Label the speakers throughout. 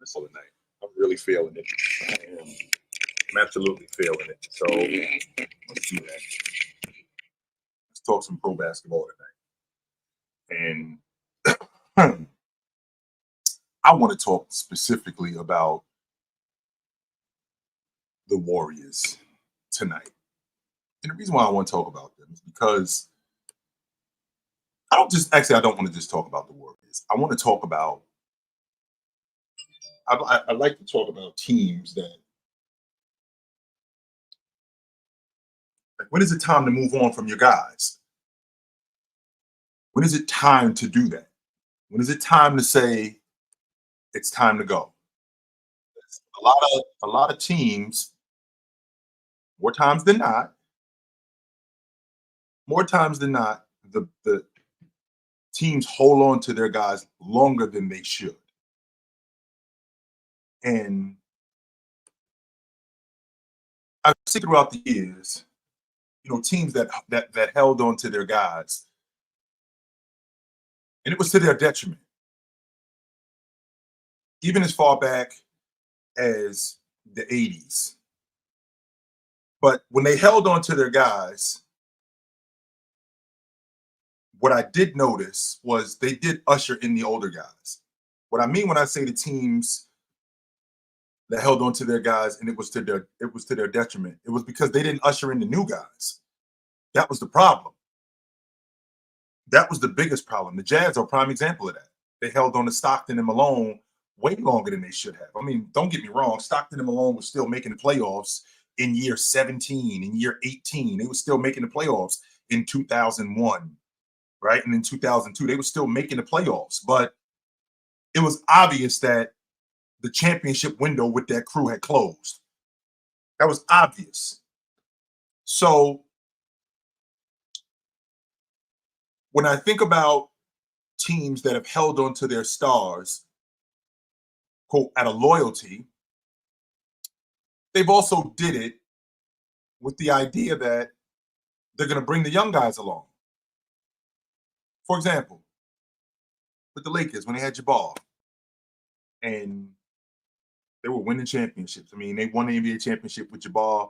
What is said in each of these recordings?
Speaker 1: this other night. I'm really feeling it. I'm absolutely feeling it. So let's do that. Let's talk some pro basketball tonight. And I want to talk specifically about the Warriors tonight. And the reason why I want to talk about them is because I don't want to just talk about the Warriors. I want to talk about, I like to talk about teams that, like, when is it time to move on from your guys? When is it time to do that? When is it time to say it's time to go? A lot of teams, more times than not, the teams hold on to their guys longer than they should. And I've seen throughout the years, teams that held on to their guys, and it was to their detriment. Even as far back as the 80s. But when they held on to their guys, what I did notice was they did usher in the older guys. What I mean when I say the teams that held on to their guys and it was to their detriment, it was because they didn't usher in the new guys. That was the problem. That was the biggest problem. The Jazz are a prime example of that. They held on to Stockton and Malone way longer than they should have. I mean, don't get me wrong. Stockton and Malone was still making the playoffs in year 17, in year 18. They were still making the playoffs in 2001, right? And in 2002, they were still making the playoffs. But it was obvious that the championship window with that crew had closed. That was obvious. So when I think about teams that have held on to their stars, quote, out of loyalty, they've also did it with the idea that they're going to bring the young guys along. For example, with the Lakers, when they had Jabbar and they were winning championships. I mean, they won the NBA championship with Jabbar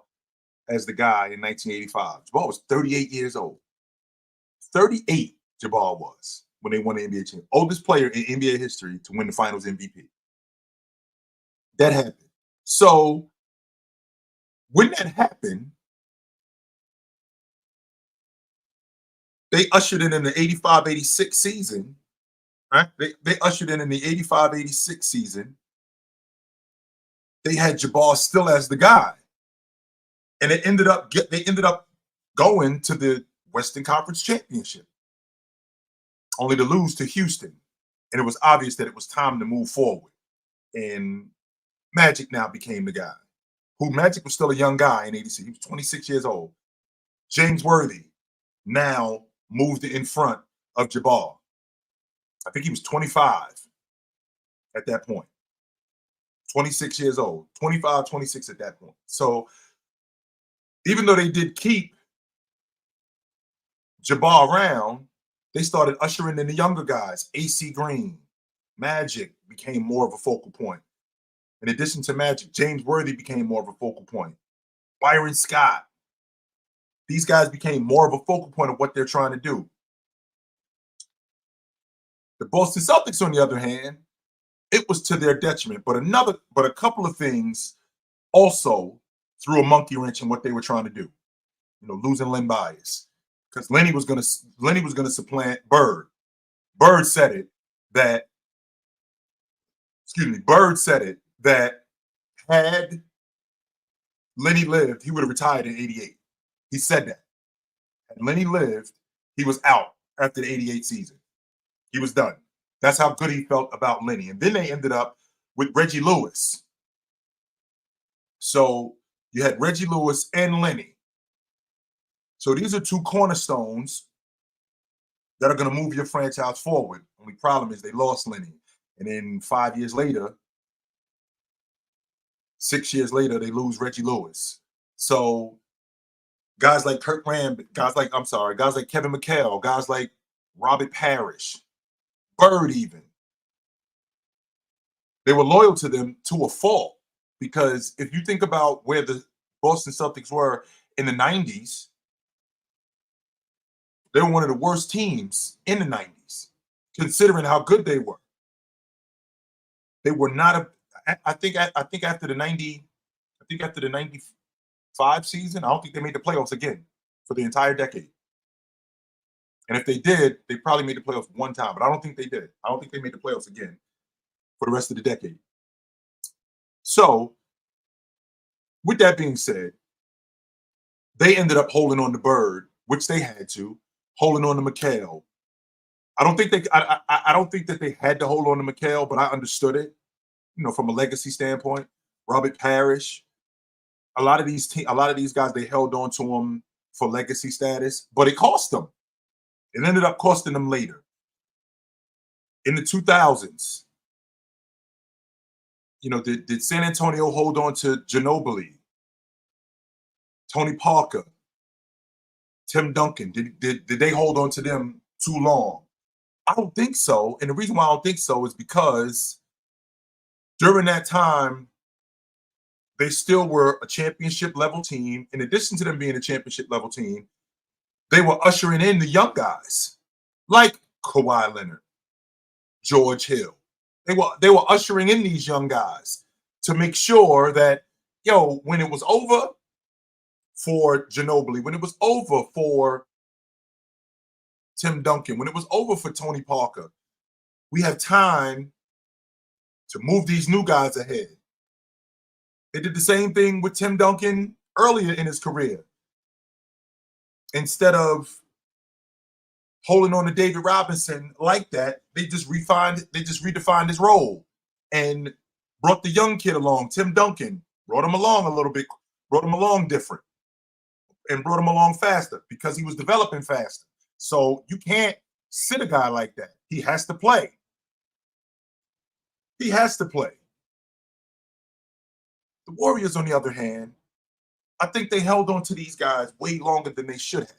Speaker 1: as the guy in 1985. Jabbar was 38 years old. 38 Jabbar was when they won the NBA championship. Oldest player in NBA history to win the finals MVP. That happened. So when that happened, they ushered in the 85-86 season, right? They ushered in the 85-86 season. They had Jabbar still as the guy. And they ended up going to the Western Conference Championship, only to lose to Houston. And it was obvious that it was time to move forward. And Magic now became the guy. Magic was still a young guy in 86. He was 26 years old. James Worthy now moved in front of Jabbar. I think he was 25 at that point. 26 years old. 25, 26 at that point. So even though they did keep Jabbar around, they started ushering in the younger guys. AC Green, Magic became more of a focal point. In addition to Magic, James Worthy became more of a focal point. Byron Scott. These guys became more of a focal point of what they're trying to do. The Boston Celtics, on the other hand, it was to their detriment. But a couple of things also threw a monkey wrench in what they were trying to do. Losing Len Bias. Because Lenny was gonna supplant Bird. Bird said it that had Lenny lived, he would have retired in 88. He said that. Had Lenny lived, he was out after the 88 season. He was done. That's how good he felt about Lenny. And then they ended up with Reggie Lewis. So you had Reggie Lewis and Lenny. So these are two cornerstones that are going to move your franchise forward. Only problem is they lost Lenny. And then 5 years later, 6 years later, they lose Reggie Lewis. So guys like Kurt Rambis, guys like Kevin McHale, guys like Robert Parrish, Bird even. They were loyal to them to a fault, because if you think about where the Boston Celtics were in the 90s, they were one of the worst teams in the 90s, considering how good they were. They were not a. I think after the 95 season, I don't think they made the playoffs again for the entire decade. And if they did, they probably made the playoffs one time, but I don't think they did. I don't think they made the playoffs again for the rest of the decade. So, with that being said, they ended up holding on to Bird, which they had to, holding on to McHale. I don't think that they had to hold on to McHale, but I understood it, from a legacy standpoint. Robert Parrish, a lot of these guys, they held on to him for legacy status, but it cost them. It ended up costing them later. In the 2000s, did San Antonio hold on to Ginobili, Tony Parker, Tim Duncan? Did they hold on to them too long? I don't think so. And the reason why I don't think so is because during that time, they still were a championship level team. In addition to them being a championship level team, they were ushering in the young guys like Kawhi Leonard, George Hill. They were ushering in these young guys to make sure that, when it was over for Ginobili, when it was over for Tim Duncan, when it was over for Tony Parker, we have time to move these new guys ahead. They did the same thing with Tim Duncan earlier in his career. Instead of holding on to David Robinson like that, they just redefined his role and brought the young kid along, Tim Duncan, brought him along a little bit, brought him along different, and brought him along faster because he was developing faster. So you can't sit a guy like that. He has to play. He has to play. The Warriors, on the other hand, I think they held on to these guys way longer than they should have.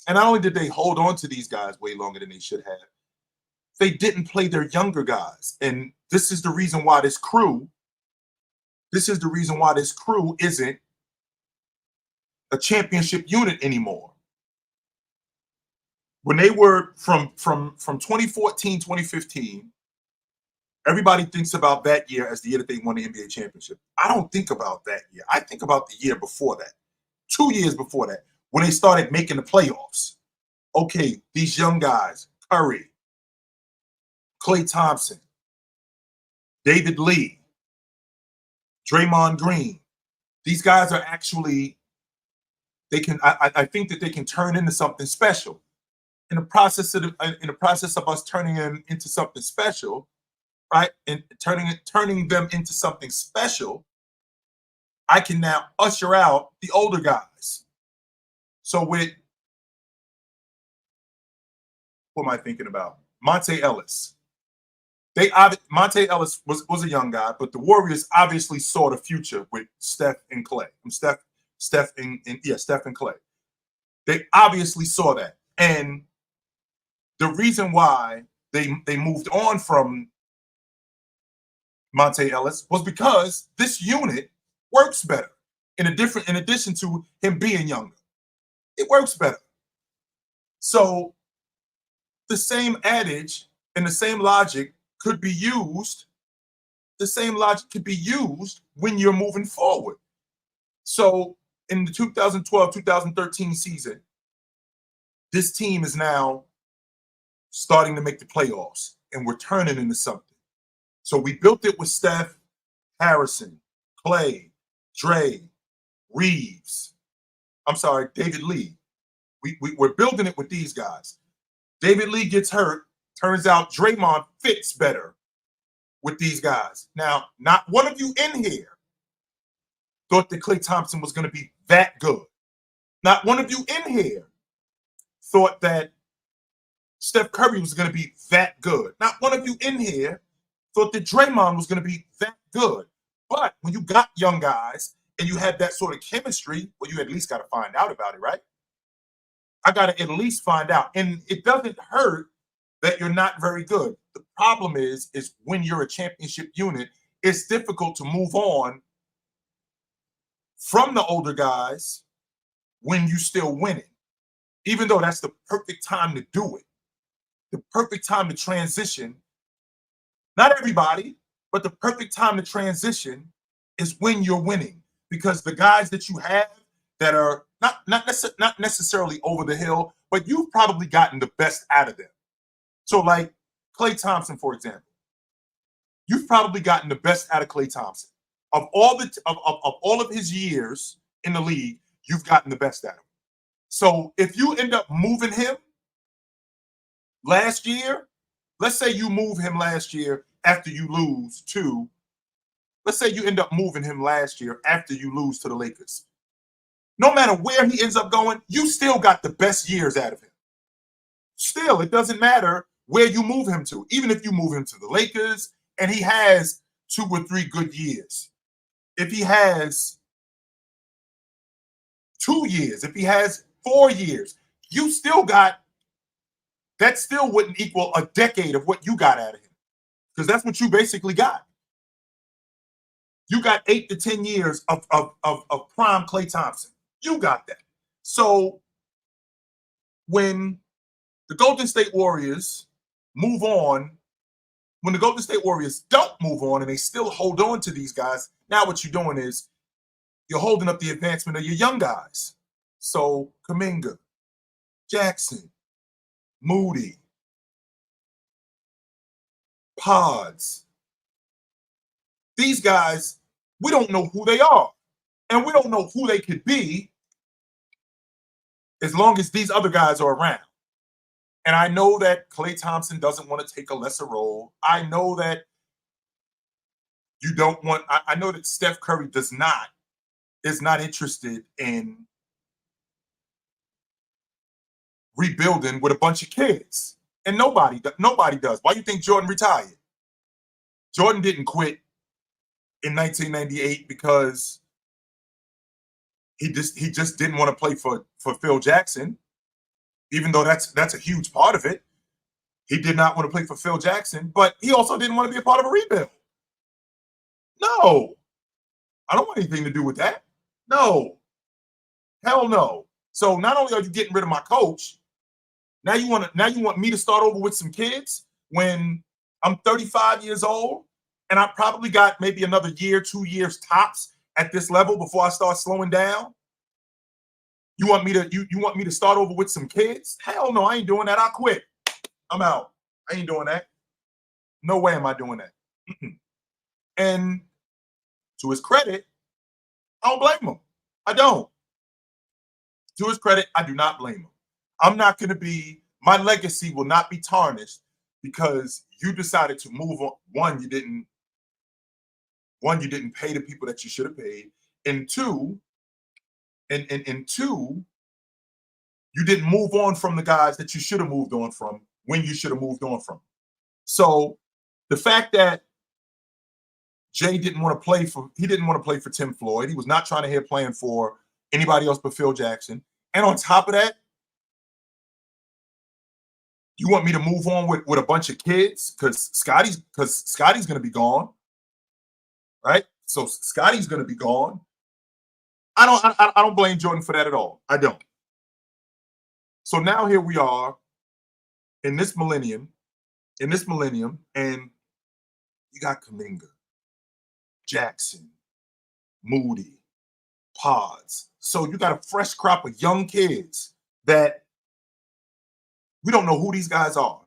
Speaker 1: And not only did they hold on to these guys way longer than they should have, they didn't play their younger guys. And this is the reason why this crew isn't a championship unit anymore. When they were from 2014, 2015, everybody thinks about that year as the year that they won the NBA championship. I don't think about that year. I think about the year before that, 2 years before that, when they started making the playoffs. Okay, these young guys, Curry, Klay Thompson, David Lee, Draymond Green, these guys are actually, I think that they can turn into something special. In the process of us turning them into something special, right, and turning them into something special, I can now usher out the older guys. So with, what am I thinking about? Monte Ellis. Monte Ellis was a young guy, but the Warriors obviously saw the future with Steph and Clay. Steph and Clay. They obviously saw that. And the reason why they moved on from Monte Ellis was because this unit works better. In addition to him being younger, it works better. So the same adage and the same logic could be used. The same logic could be used when you're moving forward. So in the 2012-2013 season, this team is now starting to make the playoffs, and we're turning into something. So we built it with Steph, Harrison, Clay, Dre, Reeves. David Lee. We're building it with these guys. David Lee gets hurt. Turns out Draymond fits better with these guys. Now, not one of you in here thought that Klay Thompson was going to be that good. Not one of you in here thought that Steph Curry was going to be that good. Not one of you in here thought that Draymond was going to be that good. But when you got young guys and you have that sort of chemistry, well, you at least got to find out about it, right? I got to at least find out. And it doesn't hurt that you're not very good. The problem is when you're a championship unit, it's difficult to move on from the older guys when you still winning, even though that's the perfect time to do it, the perfect time to transition. Not everybody, but the perfect time to transition is when you're winning, because the guys that you have that are not necessarily over the hill, but you've probably gotten the best out of them. So like Klay Thompson, for example, you've probably gotten the best out of Klay Thompson. Of all of his years in the league, you've gotten the best out of him. So if you end up moving him last year, let's say you move him last year after you lose to, let's say you end up moving him last year after you lose to the Lakers. No matter where he ends up going, you still got the best years out of him. Still, it doesn't matter where you move him to. Even if you move him to the Lakers and he has 2 or 3 good years, if he has 2 years, if he has 4 years, you still got, that still wouldn't equal a decade of what you got out of him, because that's what you basically got. You got 8 to 10 years of prime Klay Thompson. You got that. So when the Golden State Warriors move on, when the Golden State Warriors don't move on and they still hold on to these guys, now what you're doing is you're holding up the advancement of your young guys. So Kuminga, Jackson, Moody, Pods. These guys, we don't know who they are. And we don't know who they could be as long as these other guys are around. And I know that Klay Thompson doesn't want to take a lesser role. I know that you don't want, I know that Steph Curry is not interested in rebuilding with a bunch of kids. And nobody does. Why do you think Jordan retired? Jordan didn't quit in 1998 because he just didn't want to play for Phil Jackson, even though that's a huge part of it. He did not want to play for Phil Jackson, but he also didn't want to be a part of a rebuild. No, I don't want anything to do with that. No, hell no. So not only are you getting rid of my coach, now you want me to start over with some kids when I'm 35 years old and I probably got maybe another year, 2 years tops at this level before I start slowing down. You want me to start over with some kids? Hell no, I ain't doing that. I'll quit. I'm out. I ain't doing that. No way am I doing that. And to his credit, I don't blame him. I don't. To his credit, I do not blame him. I'm not going to be, my legacy will not be tarnished because you decided to move on. One, you didn't pay the people that you should have paid. And two, you didn't move on from the guys that you should have moved on from when you should have moved on from. So the fact that Jay didn't want to play for Tim Floyd. He was not trying to hear playing for anybody else but Phil Jackson. And on top of that, you want me to move on with a bunch of kids because Scotty's going to be gone, right? So Scotty's going to be gone. I don't blame Jordan for that at all. I don't. So now here we are in this millennium, and you got Kuminga, Jackson, Moody, Pods. So you got a fresh crop of young kids that we don't know who these guys are.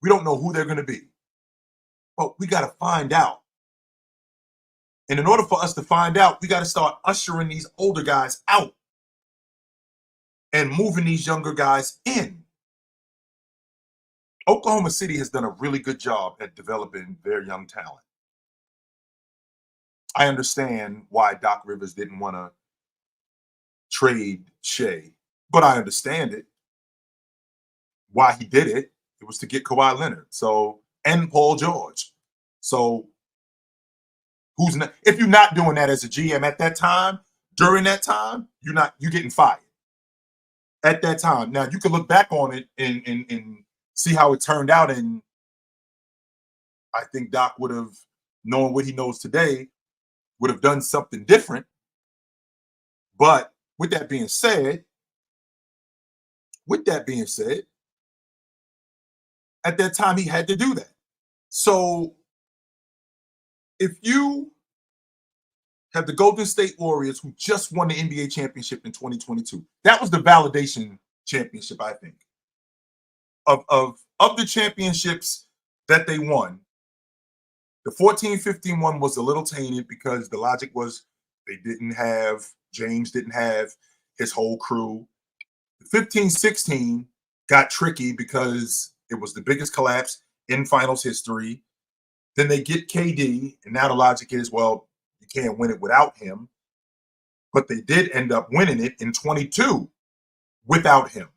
Speaker 1: We don't know who they're going to be. But we got to find out. And in order for us to find out, we got to start ushering these older guys out and moving these younger guys in. Oklahoma City has done a really good job at developing their young talent. I understand why Doc Rivers didn't want to trade Shea, but I understand it. Why he did it, it was to get Kawhi Leonard, and Paul George. So if you're not doing that as a GM at that time, during that time, you're getting fired. At that time. Now you can look back on it and see how it turned out in I think Doc would have, knowing what he knows today, would have done something different. But with that being said, at that time he had to do that. So if you have the Golden State Warriors who just won the NBA championship in 2022, that was the validation championship, I think, of the championships that they won. The 14-15 one was a little tainted because the logic was James didn't have his whole crew. The 15-16 got tricky because it was the biggest collapse in finals history. Then they get KD, and now the logic is, well, you can't win it without him. But they did end up winning it in 22 without him,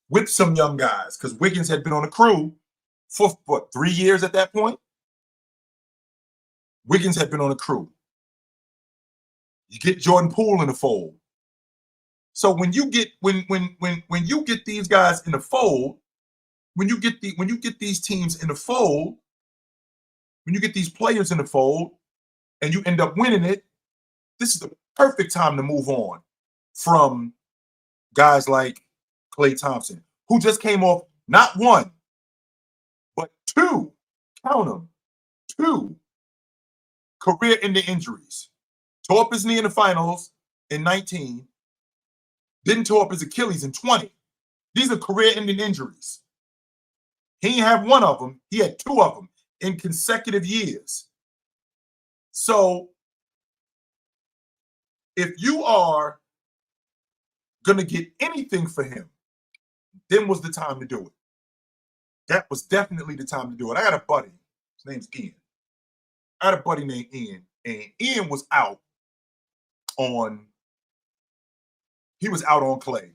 Speaker 1: with some young guys, because Wiggins had been on the crew for, 3 years at that point? Wiggins had been on the crew. You get Jordan Poole in the fold. So when you get you get these guys in the fold, when you get these teams in the fold, when you get these players in the fold, and you end up winning it, this is the perfect time to move on from guys like Klay Thompson, who just came off not one, but two, count them, two career-ending injuries. Tore up his knee in the finals in 19, didn't tore up his Achilles in 20. These are career-ending injuries. He didn't have one of them. He had two of them in consecutive years. So if you are going to get anything for him, then was the time to do it. That was definitely the time to do it. I got a buddy. His name's Ian. I had a buddy named Ian, and Ian was out on Klay.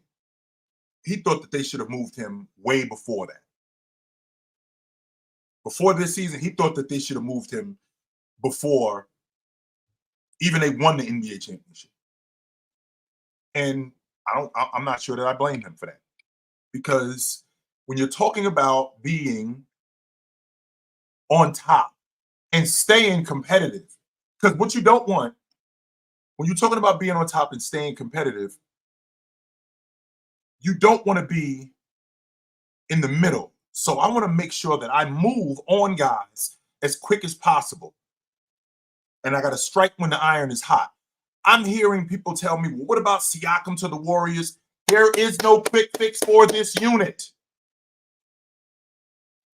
Speaker 1: He thought that they should have moved him way before that. Before this season, he thought that they should have moved him before even they won the NBA championship. And I'm not sure that I blame him for that. Because when you're talking about being on top and staying competitive, because what you don't want, when you're talking about being on top and staying competitive, you don't want to be in the middle. So I want to make sure that I move on guys as quick as possible. And I got to strike when the iron is hot. I'm hearing people tell me, well, what about Siakam to the Warriors? There is no quick fix for this unit.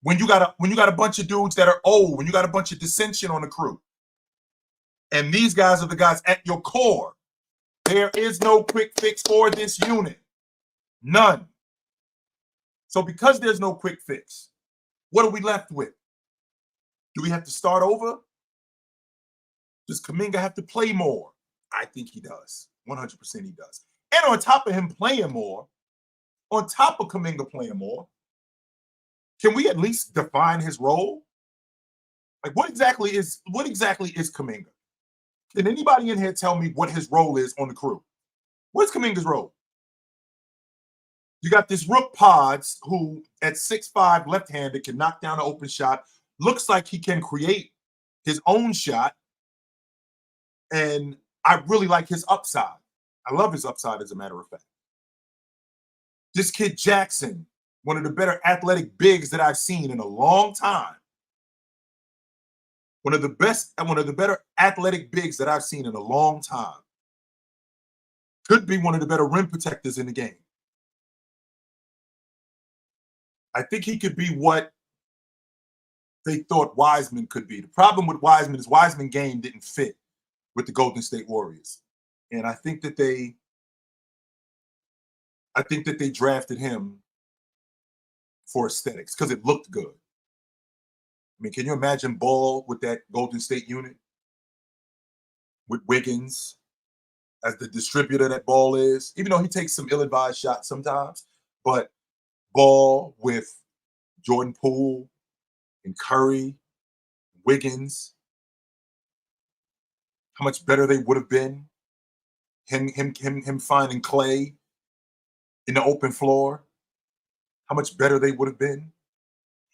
Speaker 1: When you got a bunch of dudes that are old, when you got a bunch of dissension on the crew, and these guys are the guys at your core, there is no quick fix for this unit. None. So because there's no quick fix, what are we left with? Do we have to start over? Does Kuminga have to play more? I think he does. 100% he does. And on top of him playing more, on top of Kuminga playing more, can we at least define his role? Like, what exactly is Kuminga? Can anybody in here tell me what his role is on the crew? What's Kuminga's role? You got this Rook Pods who, at 6'5", left-handed, can knock down an open shot. Looks like he can create his own shot. And I really like his upside. I love his upside, as a matter of fact. This kid Jackson, one of the better athletic bigs that I've seen in a long time. One of the better athletic bigs that I've seen in a long time. Could be one of the better rim protectors in the game. I think he could be what they thought Wiseman could be. The problem with Wiseman is Wiseman's game didn't fit with the Golden State Warriors. And I think that they drafted him for aesthetics because it looked good. I mean, can you imagine Ball with that Golden State unit? With Wiggins as the distributor that Ball is, even though he takes some ill-advised shots sometimes, but Ball with Jordan Poole and Curry, Wiggins, how much better they would have been. Him finding Klay in the open floor, how much better they would have been.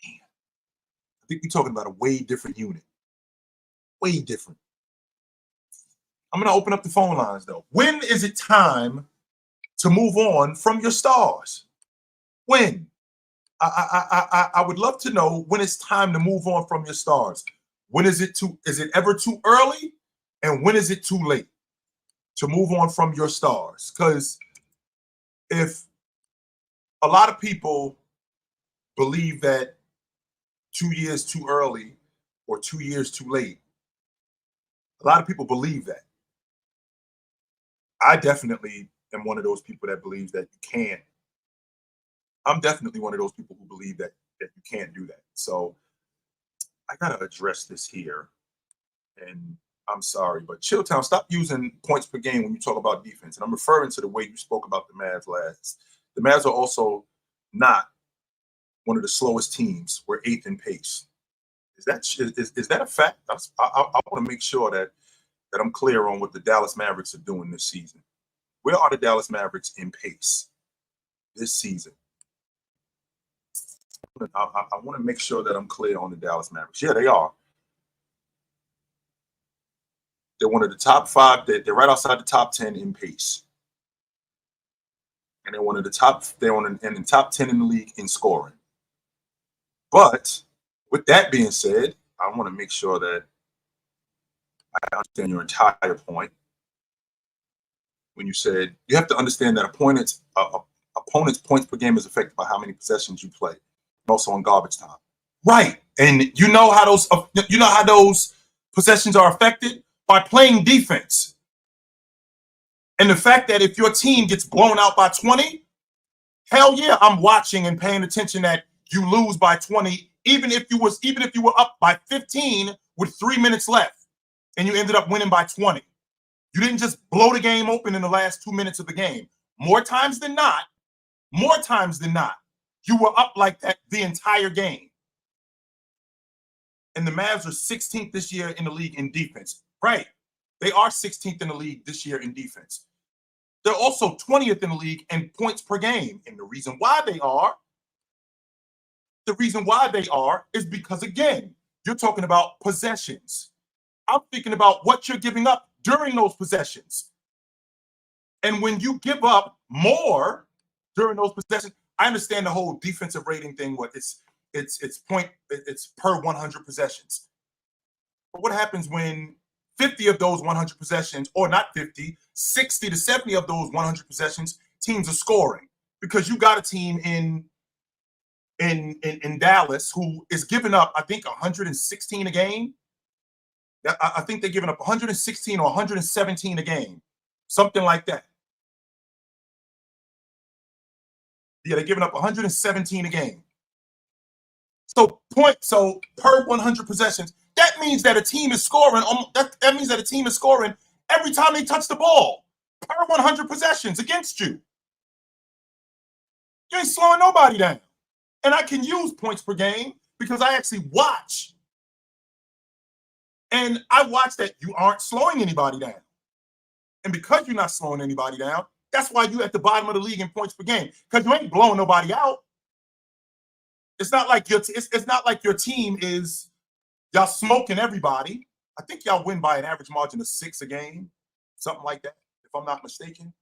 Speaker 1: Man, I think we're talking about a way different unit. Way different. I'm going to open up the phone lines, though. When is it time to move on from your stars? When? I would love to know when it's time to move on from your stars. When is it ever too early? And when is it too late to move on from your stars? Because if a lot of people believe that 2 years too early or 2 years too late, a lot of people believe that. I definitely am one of those people that believes that you can. I'm definitely one of those people who believe that you can't do that. So I gotta address this here. And I'm sorry, but Chilltown, stop using points per game when you talk about defense. And I'm referring to the way you spoke about the Mavs last. The Mavs are also not one of the slowest teams. We're 8th in pace. Is that a fact? I want to make sure that I'm clear on what the Dallas Mavericks are doing this season. Where are the Dallas Mavericks in pace this season? I want to make sure that I'm clear on the Dallas Mavericks. Yeah, they are. They're one of the top 5. They're right outside the top 10 in pace. And they're one of the top, in the top 10 in the league in scoring. But with that being said, I want to make sure that I understand your entire point. When you said you have to understand that opponent's points per game is affected by how many possessions you play, and also on garbage time. Right. And you know how those possessions are affected? By playing defense. And the fact that if your team gets blown out by 20, hell yeah, I'm watching and paying attention that you lose by 20, even if you were up by 15 with 3 minutes left and you ended up winning by 20. You didn't just blow the game open in the last 2 minutes of the game. More times than not, you were up like that the entire game. And the Mavs are 16th this year in the league in defense. Right. They are 16th in the league this year in defense. They're also 20th in the league in points per game. And the reason why they are is because, again, you're talking about possessions. I'm thinking about what you're giving up during those possessions. And when you give up more during those possessions, I understand the whole defensive rating thing. What it's per 100 possessions. But what happens when 50 of those 100 possessions, or not 50, 60 to 70 of those 100 possessions, teams are scoring? Because you got a team in Dallas who is giving up, I think, 116 a game. I think they're giving up 116 or 117 a game, something like that. Yeah, they're giving up 117 a game. So per 100 possessions, that means that a team is scoring. That means that a team is scoring every time they touch the ball per 100 possessions against you. You ain't slowing nobody down. And I can use points per game because I actually watch. And I watch that you aren't slowing anybody down. And because you're not slowing anybody down, that's why you're at the bottom of the league in points per game, because you ain't blowing nobody out. It's not like your team is y'all smoking everybody. I think y'all win by an average margin of 6 a game, something like that, if I'm not mistaken.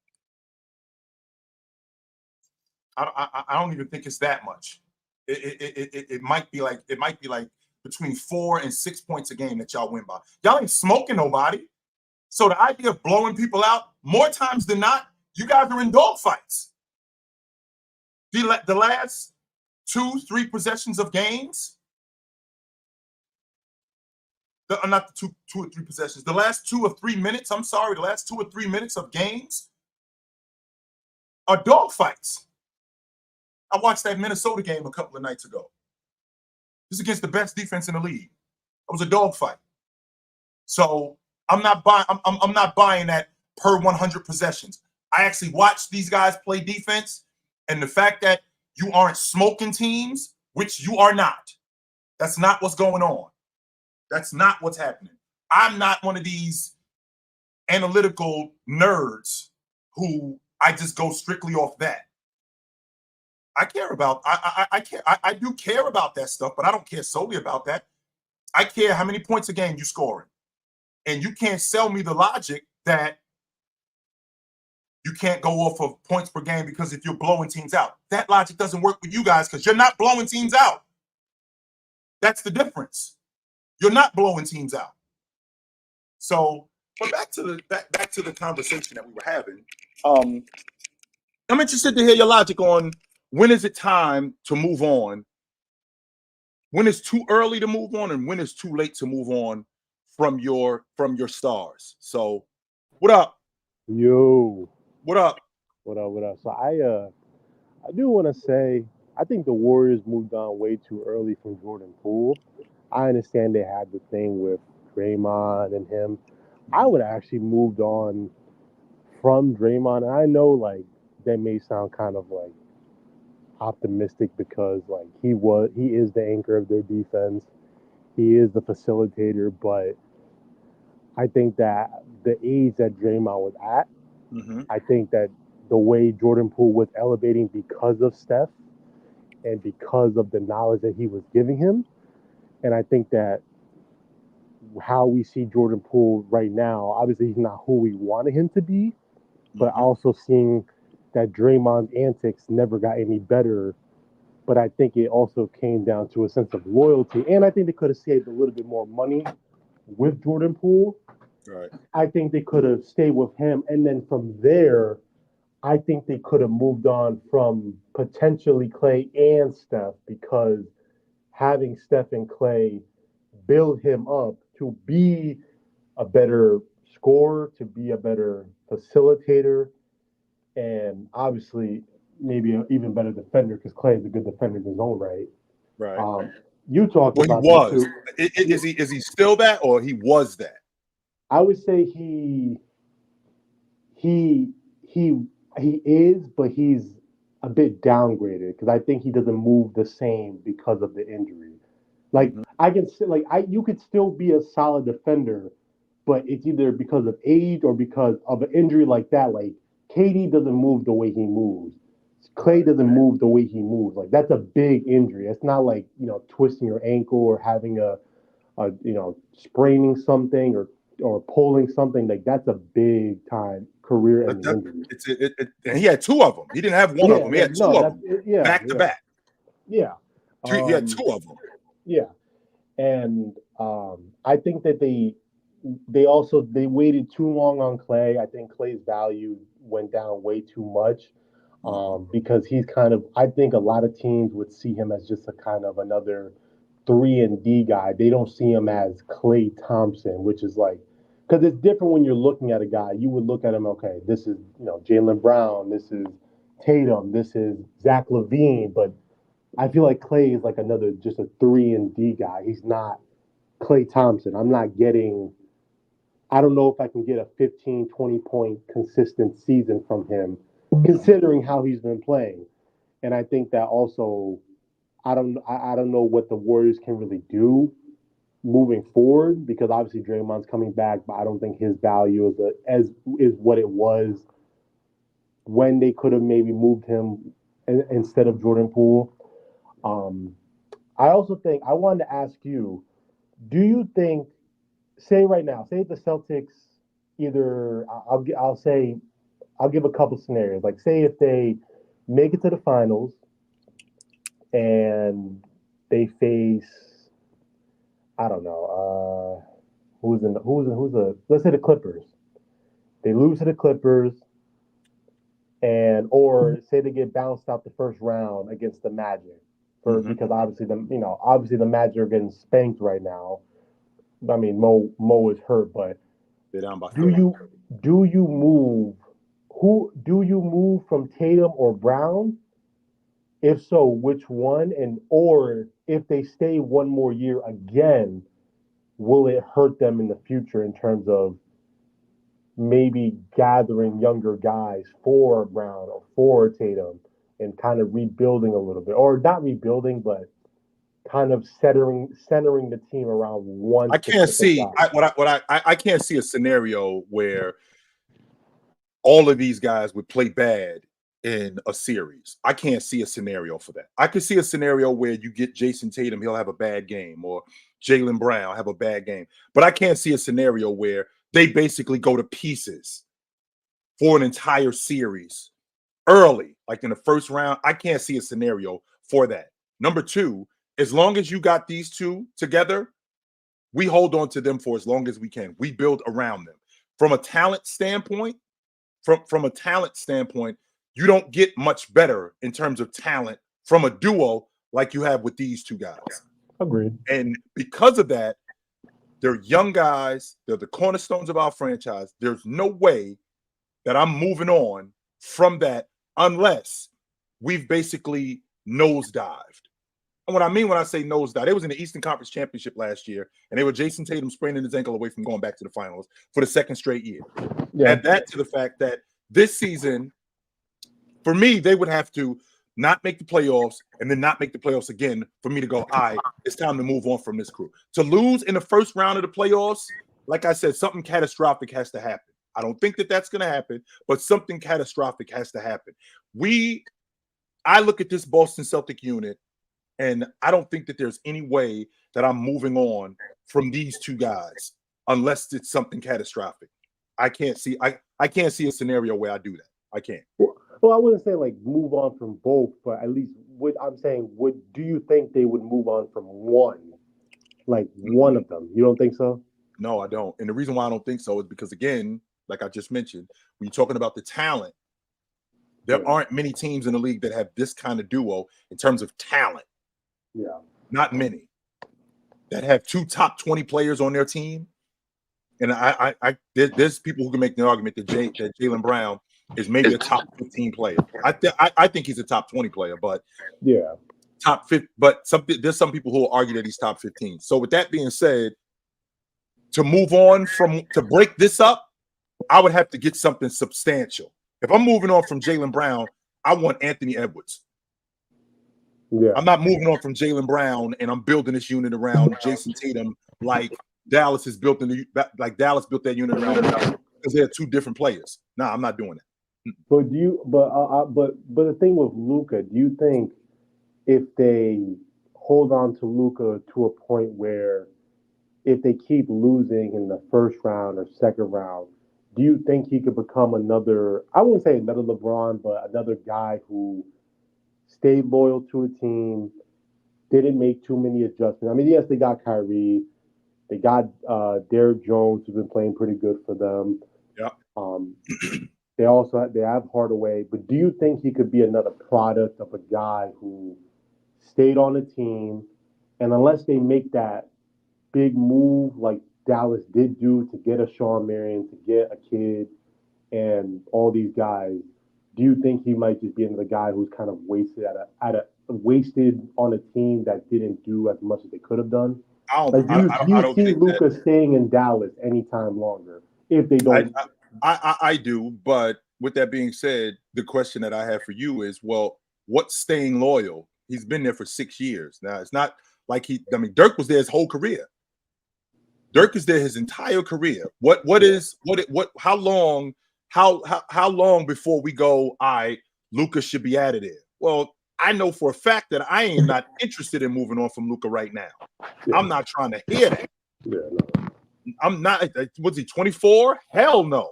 Speaker 1: I don't even think it's that much. It might be like between 4 and 6 points a game that y'all win by. Y'all ain't smoking nobody. So the idea of blowing people out, more times than not, you guys are in dog fights. The last 2-3 possessions of games, not the two or three possessions, the last 2 or 3 minutes, the last 2 or 3 minutes of games are dog fights. I watched that Minnesota game a couple of nights ago. This is against the best defense in the league. It was a dog fight. So I'm not buying that per 100 possessions. I actually watched these guys play defense, and the fact that you aren't smoking teams, which you are not, that's not what's going on. That's not what's happening. I'm not one of these analytical nerds who I just go strictly off that. I care about. I care. I do care about that stuff, but I don't care solely about that. I care how many points a game you scoring, and you can't sell me the logic that you can't go off of points per game because if you're blowing teams out, that logic doesn't work with you guys because you're not blowing teams out. That's the difference. You're not blowing teams out. So, but back to the conversation that we were having. I'm interested to hear your logic on when is it time to move on, when it's too early to move on, and when it's too late to move on from your stars. So, what up?
Speaker 2: Yo,
Speaker 1: What up?
Speaker 2: what up? What up? So I do want to say I think the Warriors moved on way too early from Jordan Poole. I understand they had the thing with Draymond and him. I would have actually moved on from Draymond. And I know like that may sound kind of like optimistic because like he is the anchor of their defense. He is the facilitator, but I think that the age that Draymond was at, I think that the way Jordan Poole was elevating because of Steph and because of the knowledge that he was giving him. And I think that how we see Jordan Poole right now, obviously he's not who we wanted him to be, but also seeing that Draymond's antics never got any better. But I think it also came down to a sense of loyalty. And I think they could have saved a little bit more money with Jordan Poole.
Speaker 1: Right.
Speaker 2: I think they could have stayed with him. And then from there, I think they could have moved on from potentially Clay and Steph because having Steph and Clay build him up to be a better scorer, to be a better facilitator, and obviously maybe an even better defender because Clay is a good defender in his own right.
Speaker 1: Right.
Speaker 2: You talked
Speaker 1: Well, he
Speaker 2: about that
Speaker 1: was.
Speaker 2: too.
Speaker 1: Is he still that, or he was that?
Speaker 2: I would say he he he is, but he's a bit downgraded because I think he doesn't move the same because of the injury. Like I can like I you could still be a solid defender, but it's either because of age or because of an injury like that. Like KD doesn't move the way he moves. Clay doesn't move the way he moves. Like that's a big injury. It's not like twisting your ankle or having a spraining something or pulling something. Like that's a big time career ending injury.
Speaker 1: And he had two of them. He didn't have one of them. He had two of them back to back.
Speaker 2: Yeah.
Speaker 1: He had two of them.
Speaker 2: Yeah. And I think that they also they waited too long on Clay. I think Clay's value went down way too much because he's kind of. I think a lot of teams would see him as just a kind of another 3 and D guy. They don't see him as Clay Thompson, which is like because it's different when you're looking at a guy. You would look at him, okay, this is Jaylen Brown, this is Tatum, this is Zach LaVine, but I feel like Clay is like another just a 3 and D guy. He's not Clay Thompson. I'm not getting. I don't know if I can get a 15, 20 point consistent season from him, considering how he's been playing. And I think that also, I don't know what the Warriors can really do moving forward because obviously Draymond's coming back, but I don't think his value is what it was when they could have maybe moved him instead of Jordan Poole. Um, I also think I wanted to ask you: do you think, say right now, say the Celtics either I'll say I'll give a couple scenarios. Like say if they make it to the finals and they face I don't know who's the let's say the Clippers. They lose to the Clippers and or say they get bounced out the first round against the Magic because obviously the Magic are getting spanked right now. I mean Mo is hurt, but
Speaker 1: They're down by
Speaker 2: do
Speaker 1: 30.
Speaker 2: you move who do you move from Tatum or Brown? If so, which one? And or if they stay one more year again, will it hurt them in the future in terms of maybe gathering younger guys for Brown or for Tatum and kind of rebuilding a little bit, or not rebuilding, but kind of centering the team around one.
Speaker 1: I can't see I can't see a scenario where all of these guys would play bad in a series. I can't see a scenario for that. I could see a scenario where you get Jason Tatum, he'll have a bad game, or Jaylen Brown have a bad game. But I can't see a scenario where they basically go to pieces for an entire series early, like in the first round. I can't see a scenario for that. Number two, as long as you got these two together, we hold on to them for as long as we can. We build around them. From a talent standpoint, from a talent standpoint, you don't get much better in terms of talent from a duo like you have with these two guys.
Speaker 2: Agreed.
Speaker 1: And because of that, they're young guys. They're the cornerstones of our franchise. There's no way that I'm moving on from that unless we've basically nosedived. And what I mean when I say nosedive, they was in the Eastern Conference Championship last year, and they were Jason Tatum spraining his ankle away from going back to the finals for the second straight year. Yeah. Add that to the fact that this season, for me, they would have to not make the playoffs and then not make the playoffs again for me to go, all right, it's time to move on from this crew. To lose in the first round of the playoffs, like I said, something catastrophic has to happen. I don't think that that's going to happen, but something catastrophic has to happen. I look at this Boston Celtic unit, and I don't think that there's any way that I'm moving on from these two guys unless it's something catastrophic. I can't see a scenario where I do that. I can't.
Speaker 2: Well, I wouldn't say like move on from both, but at least what I'm saying, do you think they would move on from one? Like one of them? You don't think so?
Speaker 1: No, I don't. And the reason why I don't think so is because, again, like I just mentioned, when you're talking about the talent, there aren't many teams in the league that have this kind of duo in terms of talent.
Speaker 2: Yeah.
Speaker 1: Not many that have two top 20 players on their team. And there's people who can make the argument that Jaylen Brown is maybe a top 15 player. I think he's a top 20 player, but
Speaker 2: yeah,
Speaker 1: top 50. But there's some people who will argue that he's top 15. So with that being said, to move on to break this up, I would have to get something substantial. If I'm moving on from Jaylen Brown, I want Anthony Edwards.
Speaker 2: Yeah.
Speaker 1: I'm not moving on from Jaylen Brown and I'm building this unit around Jason Tatum like Dallas is built Dallas built that unit around because they're two different players. No, I'm not doing that.
Speaker 2: But but the thing with Luka, do you think if they hold on to Luka to a point where if they keep losing in the first round or second round, do you think he could become another, I wouldn't say another LeBron, but another guy who stayed loyal to a team, didn't make too many adjustments? I mean, yes, they got Kyrie. They got Derrick Jones, who's been playing pretty good for them.
Speaker 1: Yeah.
Speaker 2: They have Hardaway. But do you think he could be another product of a guy who stayed on the team, and unless they make that big move like Dallas did do to get a Shawn Marion, to get a kid, and all these guys, do you think he might just be another guy who's kind of wasted wasted on a team that didn't do as much as they could have done? Do you see Luka staying in Dallas anytime longer if they don't?
Speaker 1: I do, but with that being said, the question that I have for you is, well, what's staying loyal? He's been there for 6 years. Now, it's not like Dirk was there his whole career. Dirk is there his entire career. How long before we go, all right, Luka should be out of there? Well, I know for a fact that I am not interested in moving on from Luka right now. Yeah. I'm not trying to hear that.
Speaker 2: Yeah, no.
Speaker 1: I'm not. Was he 24? Hell no.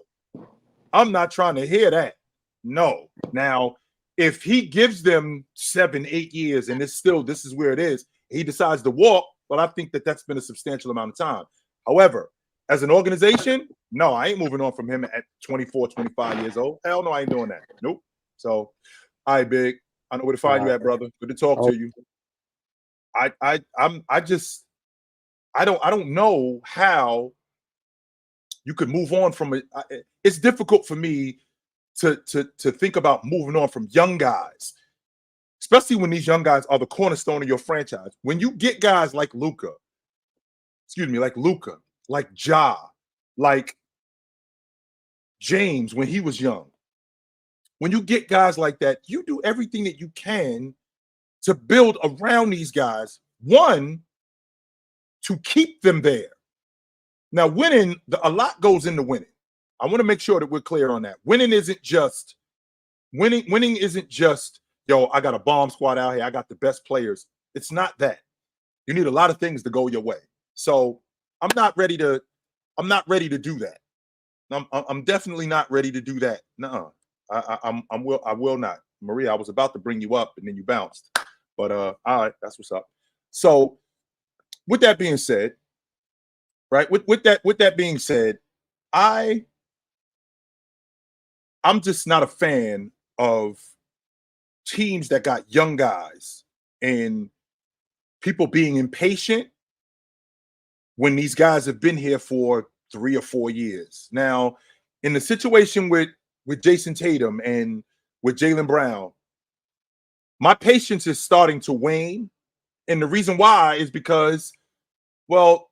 Speaker 1: I'm not trying to hear that. No. Now, if he gives them 7, 8 years and this is where it is, he decides to walk, well, I think that that's been a substantial amount of time. However, as an organization, no, I ain't moving on from him at 24, 25 years old. Hell no, I ain't doing that. Nope. So, all right, Big. I know where to find you at, brother. Good to talk to you. I don't know how you could move on from it. It's difficult for me to think about moving on from young guys, especially when these young guys are the cornerstone of your franchise. When you get guys like Luka, like Ja, like James when he was young. When you get guys like that, you do everything that you can to build around these guys. One, to keep them there. Now, winning, a lot goes into winning. I want to make sure that we're clear on that. Winning isn't just Winning isn't just, yo, I got a bomb squad out here. I got the best players. It's not that. You need a lot of things to go your way. So I'm not ready to do that. I'm definitely not ready to do that. No, I will not. Maria, I was about to bring you up and then you bounced. But all right, that's what's up. So with that being said, right? With that being said, I'm just not a fan of teams that got young guys and people being impatient when these guys have been here for 3 or 4 years. Now, in the situation with Jason Tatum and with Jaylen Brown, my patience is starting to wane. And the reason why is because, well,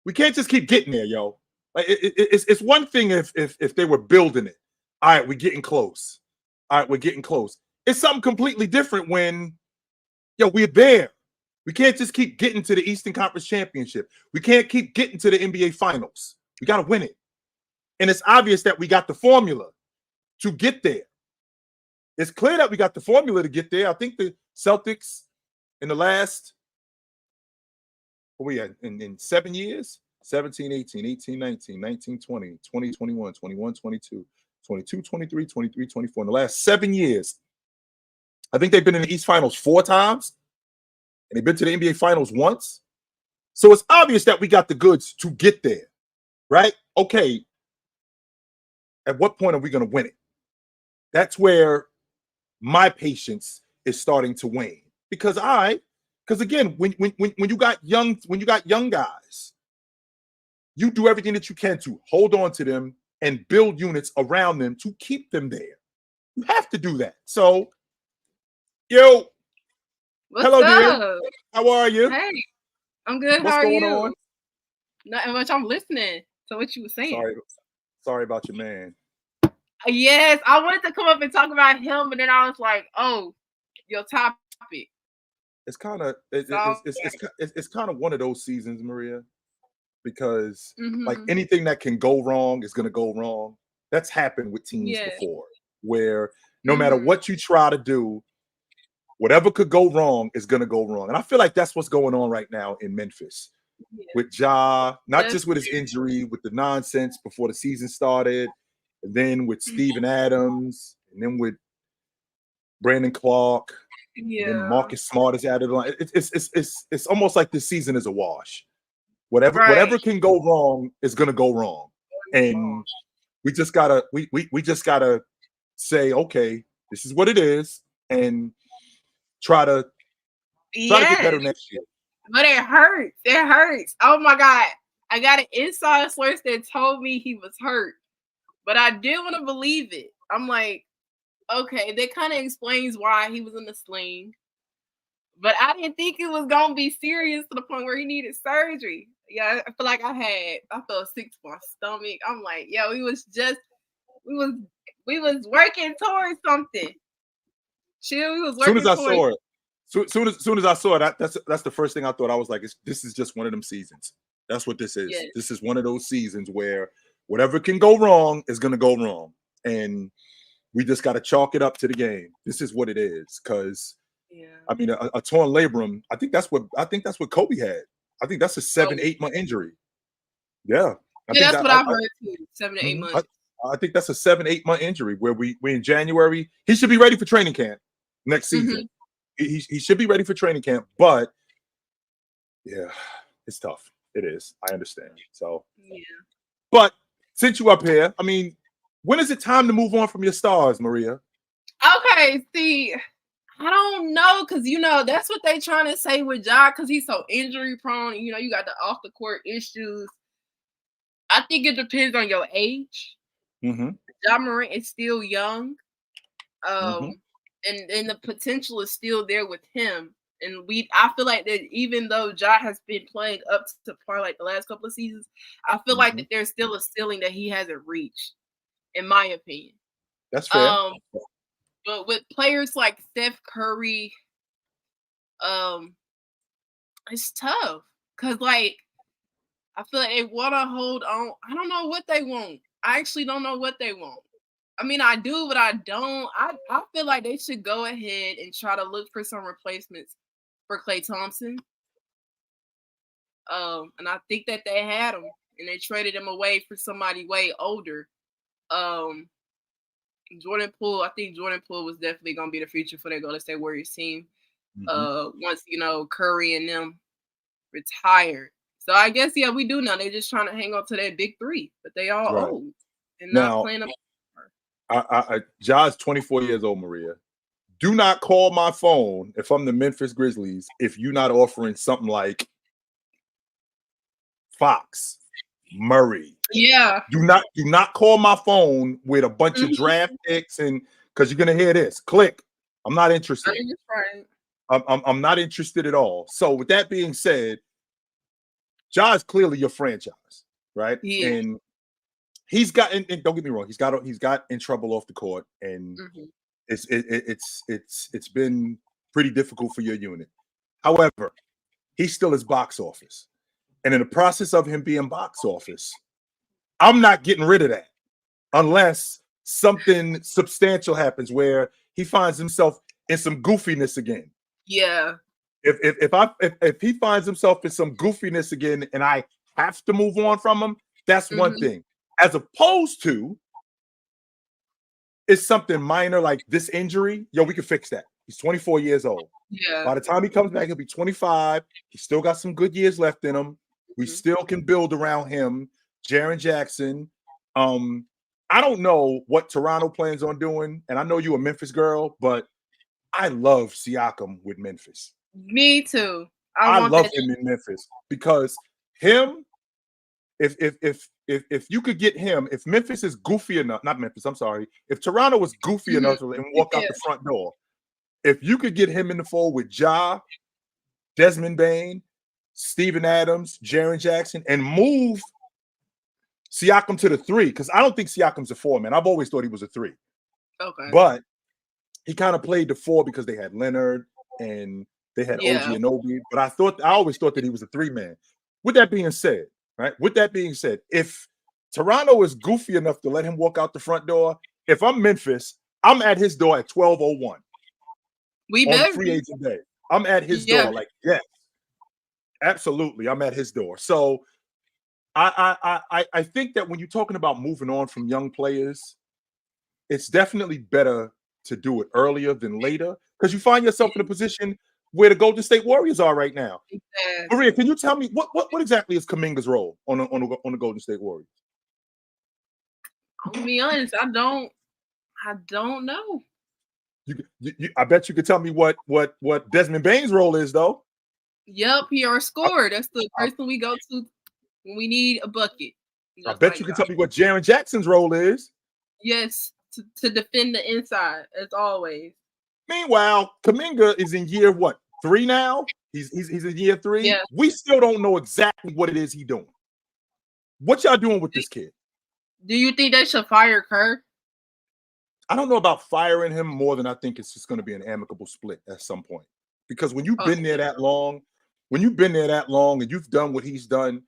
Speaker 1: we can't just keep getting there, yo. Like it's one thing if they were building it. All right, we're getting close. All right, we're getting close. It's something completely different when, yo, we're there. We can't just keep getting to the Eastern Conference Championship. We can't keep getting to the NBA Finals. We got to win it. And it's obvious that we got the formula to get there. It's clear that we got the formula to get there. I think the Celtics in the last, what we had in 7 years, 17, 18, 18, 19, 19, 20, 20, 21, 21, 22, 22, 23, 23, 24. In the last 7 years, I think they've been in the East Finals 4 times, and they've been to the NBA Finals once. So it's obvious that we got the goods to get there, right? Okay. At what point are we going to win it? That's where my patience is starting to wane. Because again, when you got young guys, you do everything that you can to hold on to them and build units around them to keep them there. You have to do that. So, yo,
Speaker 3: What's
Speaker 1: hello,
Speaker 3: up?
Speaker 1: dear. How are you?
Speaker 3: Hey, I'm good.
Speaker 1: What's
Speaker 3: How are
Speaker 1: going
Speaker 3: you?
Speaker 1: on?
Speaker 3: Nothing much. I'm listening to what you were saying.
Speaker 1: Sorry about your man.
Speaker 3: Yes, I wanted to come up and talk about him, but then I was like, oh, your topic.
Speaker 1: It's kind of it's kind of one of those seasons, Maria, because like anything that can go wrong is going to go wrong. That's happened with teams before, where no matter what you try to do, whatever could go wrong is going to go wrong. And I feel like that's what's going on right now in Memphis with Ja, not just with his injury, with the nonsense before the season started, and then with Steven Adams, and then with Brandon Clark, and then Marcus Smart is added on. It's almost like this season is a wash. Whatever can go wrong is going to go wrong, and we just gotta say, okay, this is what it is, and try to get better next year.
Speaker 3: But it hurts. It hurts. Oh my God. I got an inside source that told me he was hurt, but I didn't want to believe it. I'm like, okay, that kind of explains why he was in the sling. But I didn't think it was gonna be serious to the point where he needed surgery. Yeah, I feel like I felt sick to my stomach. I'm like, yo, we was working towards something. Chill, we was working towards.
Speaker 1: Soon as I saw it, that's the first thing I thought. I was like, this is just one of them seasons. That's what this is. Yes. This is one of those seasons where whatever can go wrong is going to go wrong, and we just got to chalk it up to the game. This is what it is. Because I mean, a torn labrum. I think that's what Kobe had. I think that's a 7-8 month injury. Yeah,
Speaker 3: that's what I've heard too. 7 to 8 months.
Speaker 1: I think that's a 7-8 month injury where we in January. He should be ready for training camp next season. He should be ready for training camp, but yeah, it's tough. It is. I understand. So yeah. But since you up here, I mean, when is it time to move on from your stars, Maria?
Speaker 3: Okay, see, I don't know, because that's what they trying to say with Ja, because he's so injury prone. You got the off the court issues. I think it depends on your age. Ja Morant is still young. And the potential is still there with him. And I feel like that even though Ja has been playing up to par like the last couple of seasons, I feel like that there's still a ceiling that he hasn't reached, in my opinion.
Speaker 1: That's fair.
Speaker 3: But with players like Steph Curry, it's tough. Because, like, I feel like they want to hold on. I don't know what they want. I actually don't know what they want. I mean, I do, but I don't. I feel like they should go ahead and try to look for some replacements for Klay Thompson. And I think that they had him, and they traded him away for somebody way older. Jordan Poole. I think Jordan Poole was definitely gonna be the future for their Golden State Warriors team. Once Curry and them retired. So I guess we do know they're just trying to hang on to that big three, but they all old and not playing them.
Speaker 1: Ja's 24 years old, Maria. Do not call my phone if I'm the Memphis Grizzlies if you're not offering something like Fox, Murray.
Speaker 3: Yeah.
Speaker 1: Do not call my phone with a bunch of draft picks, and because you're gonna hear this. Click. I'm not interested. I'm not interested at all. So with that being said, Ja is clearly your franchise, right?
Speaker 3: Yeah.
Speaker 1: And he's got, and don't get me wrong, he's got in trouble off the court, and it's been pretty difficult for your unit. However, he still is box office, and in the process of him being box office, I'm not getting rid of that unless something substantial happens where he finds himself in some goofiness again.
Speaker 3: Yeah.
Speaker 1: If he finds himself in some goofiness again and I have to move on from him, that's one thing. As opposed to it's something minor like this injury, we can fix that. He's 24 years old.
Speaker 3: Yeah.
Speaker 1: By the time he comes back, he'll be 25. He's still got some good years left in him. We still can build around him. Jaren Jackson. I don't know what Toronto plans on doing, and I know you're a Memphis girl, but I love Siakam with Memphis.
Speaker 3: Me too.
Speaker 1: I love him in Memphis because him, if you could get him, if Memphis is goofy enough, not Memphis, I'm sorry, if Toronto was goofy enough and walk out the front door, if you could get him in the fold with Ja, Desmond Bane, Steven Adams, Jaren Jackson, and move Siakam to the 3, because I don't think Siakam's a 4, man. I've always thought he was a 3.
Speaker 3: Okay.
Speaker 1: But he kind of played the 4 because they had Leonard and they had OG Anunoby. But I always thought that he was a 3-man. With that being said, if Toronto is goofy enough to let him walk out the front door, if I'm Memphis, I'm at his door at 12:01.
Speaker 3: We better
Speaker 1: free agent day. I'm at his door. Like, yes, absolutely. I'm at his door. So I think that when you're talking about moving on from young players, it's definitely better to do it earlier than later, because you find yourself in a position where the Golden State Warriors are right now.
Speaker 3: Exactly.
Speaker 1: Maria, can you tell me what exactly is Kuminga's role on the Golden State Warriors?
Speaker 3: To be honest, I don't know.
Speaker 1: I bet you could tell me what Desmond Bane's role is, though.
Speaker 3: Yep, he our scorer. That's the person we go to when we need a bucket.
Speaker 1: I bet you can tell me what Jaren Jackson's role is.
Speaker 3: Yes, to defend the inside, as always.
Speaker 1: Meanwhile, Kuminga is in year 3 now? He's in year 3.
Speaker 3: Yeah.
Speaker 1: We still don't know exactly what it is he's doing. What y'all doing with this kid?
Speaker 3: Do you think they should fire Kerr?
Speaker 1: I don't know about firing him more than I think it's just going to be an amicable split at some point. Because when you've been there that long, and you've done what he's done,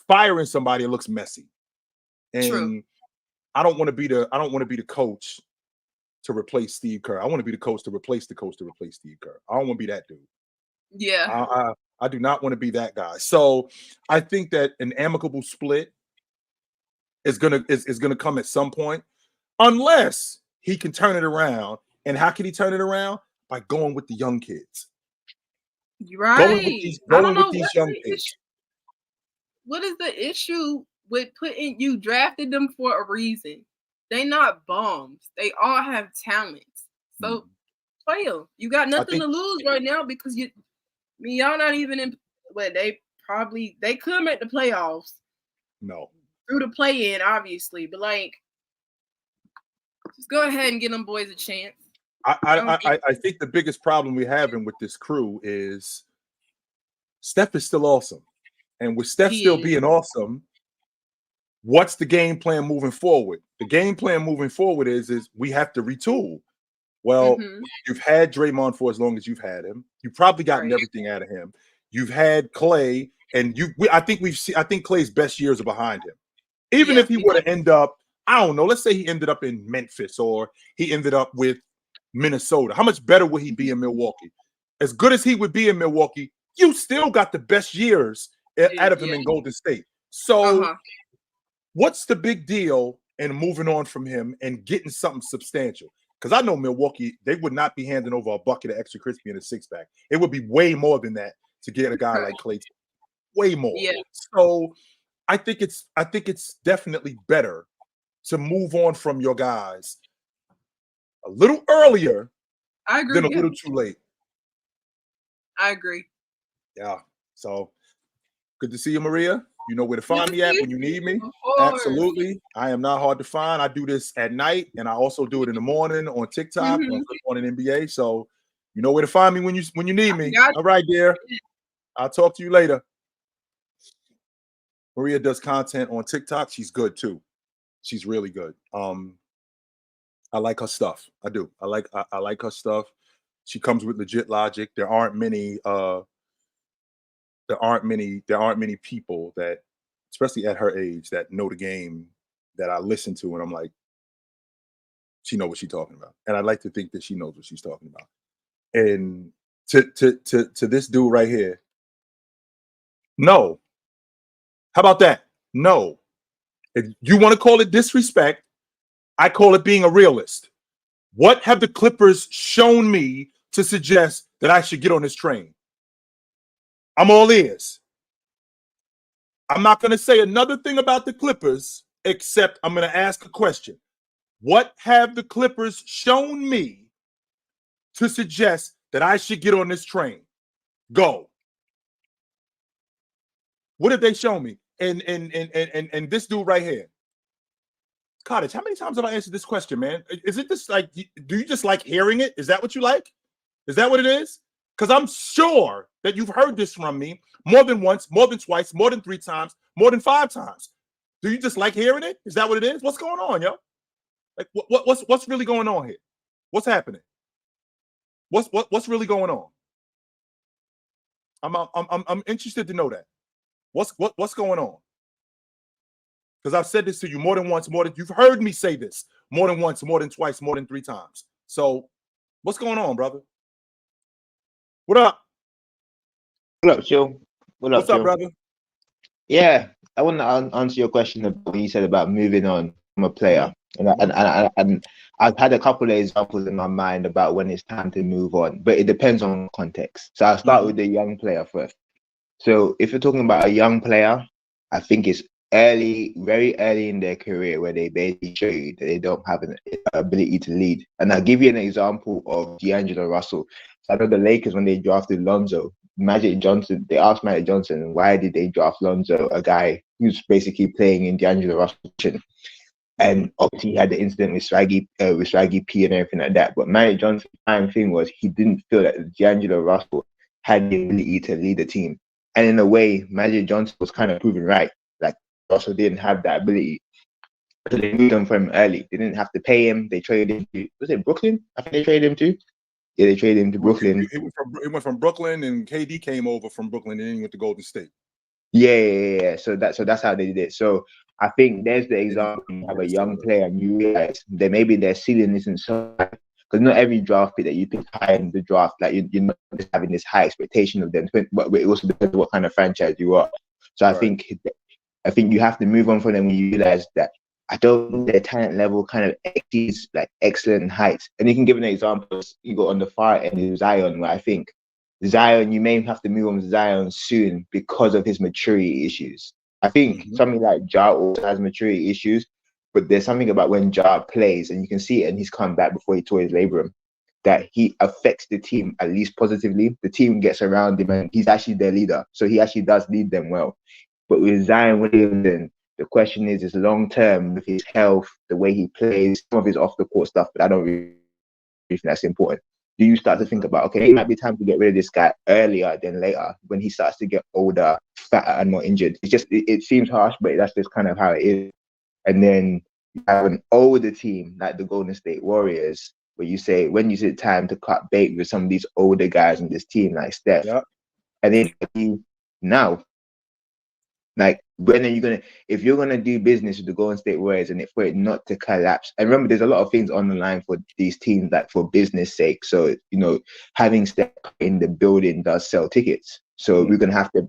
Speaker 1: firing somebody, it looks messy. And
Speaker 3: True.
Speaker 1: I don't want to be the coach to replace Steve Kerr. I want to be the coach to replace the coach to replace Steve Kerr. I don't want to be that dude.
Speaker 3: Yeah.
Speaker 1: I do not want to be that guy. So I think that an amicable split is gonna come at some point, unless he can turn it around. And how can he turn it around? By going with the young kids.
Speaker 3: Right.
Speaker 1: Going with these young kids.
Speaker 3: What is the issue with you drafted them for a reason? They not bums. They all have talents. So play them. You got nothing to lose right now because y'all not even in. Well, they could make the playoffs.
Speaker 1: No.
Speaker 3: Through the play-in, obviously, but just go ahead and give them boys a chance.
Speaker 1: I think the biggest problem we're having with this crew is Steph is still awesome, and with Steph still being awesome, what's the game plan moving forward? The game plan moving forward is we have to retool. Well, you've had Draymond for as long as you've had him. You've probably gotten everything out of him. You've had Klay, and I think Klay's best years are behind him. Even if he were to end up I don't know, let's say he ended up in Memphis or he ended up with Minnesota. How much better would he be in Milwaukee? As good as he would be in Milwaukee, you still got the best years out of him in Golden State. So what's the big deal in moving on from him and getting something substantial? Because I know Milwaukee, they would not be handing over a bucket of extra crispy and a six-pack. It would be way more than that to get a guy like Klay. Way more.
Speaker 3: Yeah.
Speaker 1: So I think it's definitely better to move on from your guys a little earlier than a little too late.
Speaker 3: I agree.
Speaker 1: Yeah. So good to see you, Maria. You know where to find me at when you need me. Absolutely. I am not hard to find. I do this at night, and I also do it in the morning on TikTok on NBA. So you know where to find me when you need me. All right, dear. I'll talk to you later. Maria does content on TikTok. She's good too. She's really good. I like her stuff. I do. I like her stuff. She comes with legit logic. There aren't many people that, especially at her age, that know the game that I listen to, and I'm like, she knows what she's talking about. And I'd like to think that she knows what she's talking about. And to this dude right here, no. How about that? No. If you want to call it disrespect, I call it being a realist. What have the Clippers shown me to suggest that I should get on this train? I'm all ears. I'm not going to say another thing about the Clippers, except I'm going to ask a question. What have the Clippers shown me to suggest that I should get on this train? Go. What have they shown me? And this dude right here. Cottage, how many times have I answered this question, man? Is it just like, do you just like hearing it? Is that what you like? Is that what it is? Because I'm sure that you've heard this from me more than once, more than twice, more than 3 times, more than 5 times. Do you just like hearing it? Is that what it is? What's going on, yo? Like, what's really going on here? What's happening? What's really going on? I'm interested to know that. What's going on? Because I've said this to you more than once, you've heard me say this more than once, more than twice, more than 3 times. So what's going on, brother? What up?
Speaker 4: What up, Chill?
Speaker 1: What's up, brother?
Speaker 4: Yeah, I want to answer your question about what you said about moving on from a player. And I've had a couple of examples in my mind about when it's time to move on, but it depends on context. So I'll start with the young player first. So if you're talking about a young player, I think it's early, very early in their career where they basically show you that they don't have an ability to lead. And I'll give you an example of D'Angelo Russell. So I know the Lakers, when they drafted Lonzo, Magic Johnson, they asked Magic Johnson, why did they draft Lonzo, a guy who's basically playing in D'Angelo Russell's position? And obviously he had the incident with Swaggy P and everything like that. But Magic Johnson's prime thing was he didn't feel that D'Angelo Russell had the ability to lead the team. And in a way, Magic Johnson was kind of proven right. Like, Russell didn't have that ability. So they moved on from him early. They didn't have to pay him. They traded him to, was it Brooklyn? I think they traded him to. Yeah, they traded him to Brooklyn.
Speaker 1: He went from Brooklyn, and KD came over from Brooklyn, and then he went to Golden State.
Speaker 4: Yeah. So that's how they did it. So I think there's the example. You have a young player, and you realize that maybe their ceiling isn't so high, because not every draft pick that you pick high in the draft, like you're not just having this high expectation of them, but it also depends on what kind of franchise you are. So I think you have to move on from them when you realize that I don't think their talent level kind of exceeds like excellent heights. And you can give an example. You go on the far end of Zion, where I think Zion, you may have to move on to Zion soon because of his maturity issues. I think something like Ja also has maturity issues, but there's something about when Ja plays, and you can see it in his comeback before he tore his labrum, that he affects the team at least positively. The team gets around him, and he's actually their leader. So he actually does lead them well. But with Zion Williamson, the question is long term with his health, the way he plays, some of his off the court stuff, but I don't really think that's important. Do you start to think about, okay, it might be time to get rid of this guy earlier than later when he starts to get older, fatter, and more injured? It's just, it seems harsh, but that's just kind of how it is. And then you have an older team like the Golden State Warriors, where you say, when is it time to cut bait with some of these older guys in this team like Steph? And then now, like, when are you gonna, if you're gonna do business with the Golden State Warriors and for it not to collapse? And remember, there's a lot of things on the line for these teams, like for business sake. So having Steph in the building does sell tickets. So we're gonna have to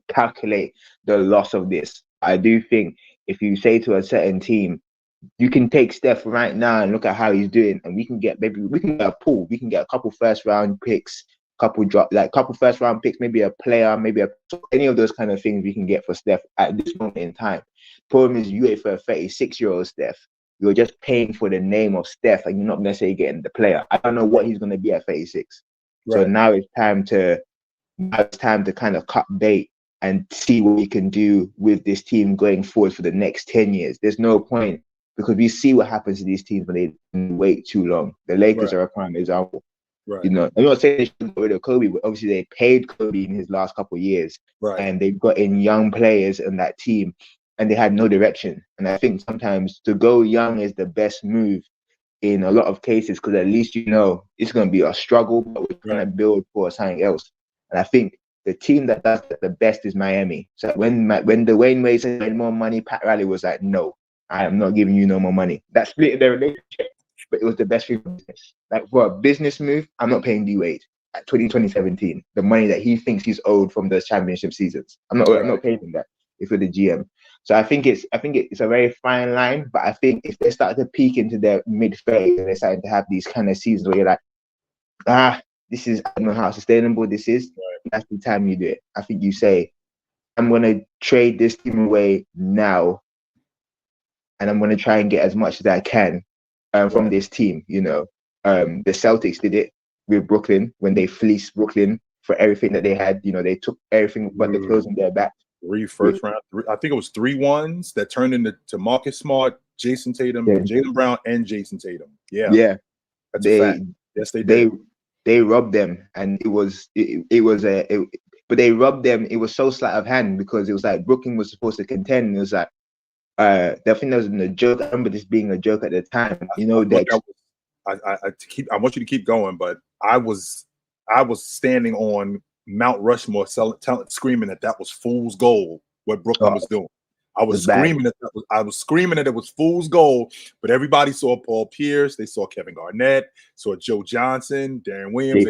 Speaker 4: calculate the loss of this. I do think if you say to a certain team, you can take Steph right now and look at how he's doing, and we can get a pool. We can get a couple first round picks, couple first round picks, maybe a player, any of those kind of things we can get for Steph at this moment in time. Problem is, you wait for a 36-year-old Steph. You're just paying for the name of Steph, and you're not necessarily getting the player. I don't know what he's going to be at 36. Right. So now it's time to kind of cut bait and see what we can do with this team going forward for the next 10 years. There's no point, because we see what happens to these teams when they wait too long. The Lakers are a prime example.
Speaker 1: Right.
Speaker 4: I'm not saying they should get rid of Kobe, but obviously they paid Kobe in his last couple of years, and they've got in young players in that team, and they had no direction. And I think sometimes to go young is the best move in a lot of cases, because at least it's going to be a struggle, but we're trying to build for something else. And I think the team that does that the best is Miami. So when Dwayne Wade said more money, Pat Riley was like, no, I am not giving you no more money. That split their relationship, but it was the best thing for business. Like, for a business move, I'm not paying D-Wade at 2017 the money that he thinks he's owed from those championship seasons. I'm not paying him that if you're the GM. So I think it's a very fine line, but I think if they start to peak into their mid-30s and they're starting to have these kind of seasons where you're like, I don't know how sustainable this is, that's the time you do it. I think you say, I'm going to trade this team away now, and I'm going to try and get as much as I can from this team. The Celtics did it with Brooklyn when they fleeced Brooklyn for everything that they had. They took everything but the clothes on their back.
Speaker 1: 3 first round. I think it was 3 1s that turned into Marcus Smart, Jason Tatum, Jaylen Brown, and Jason Tatum. Yeah. That's a fact. Yes, they did.
Speaker 4: They robbed them, and but they robbed them. It was so sleight of hand, because it was like Brooklyn was supposed to contend. And it was like, I think that was a joke. I remember this being a joke at the time. I
Speaker 1: want you to keep going, but I was standing on Mount Rushmore, screaming that was fool's gold. What Brooklyn was doing, I was screaming that it was fool's gold. But everybody saw Paul Pierce, they saw Kevin Garnett, saw Joe Johnson, Darren Williams.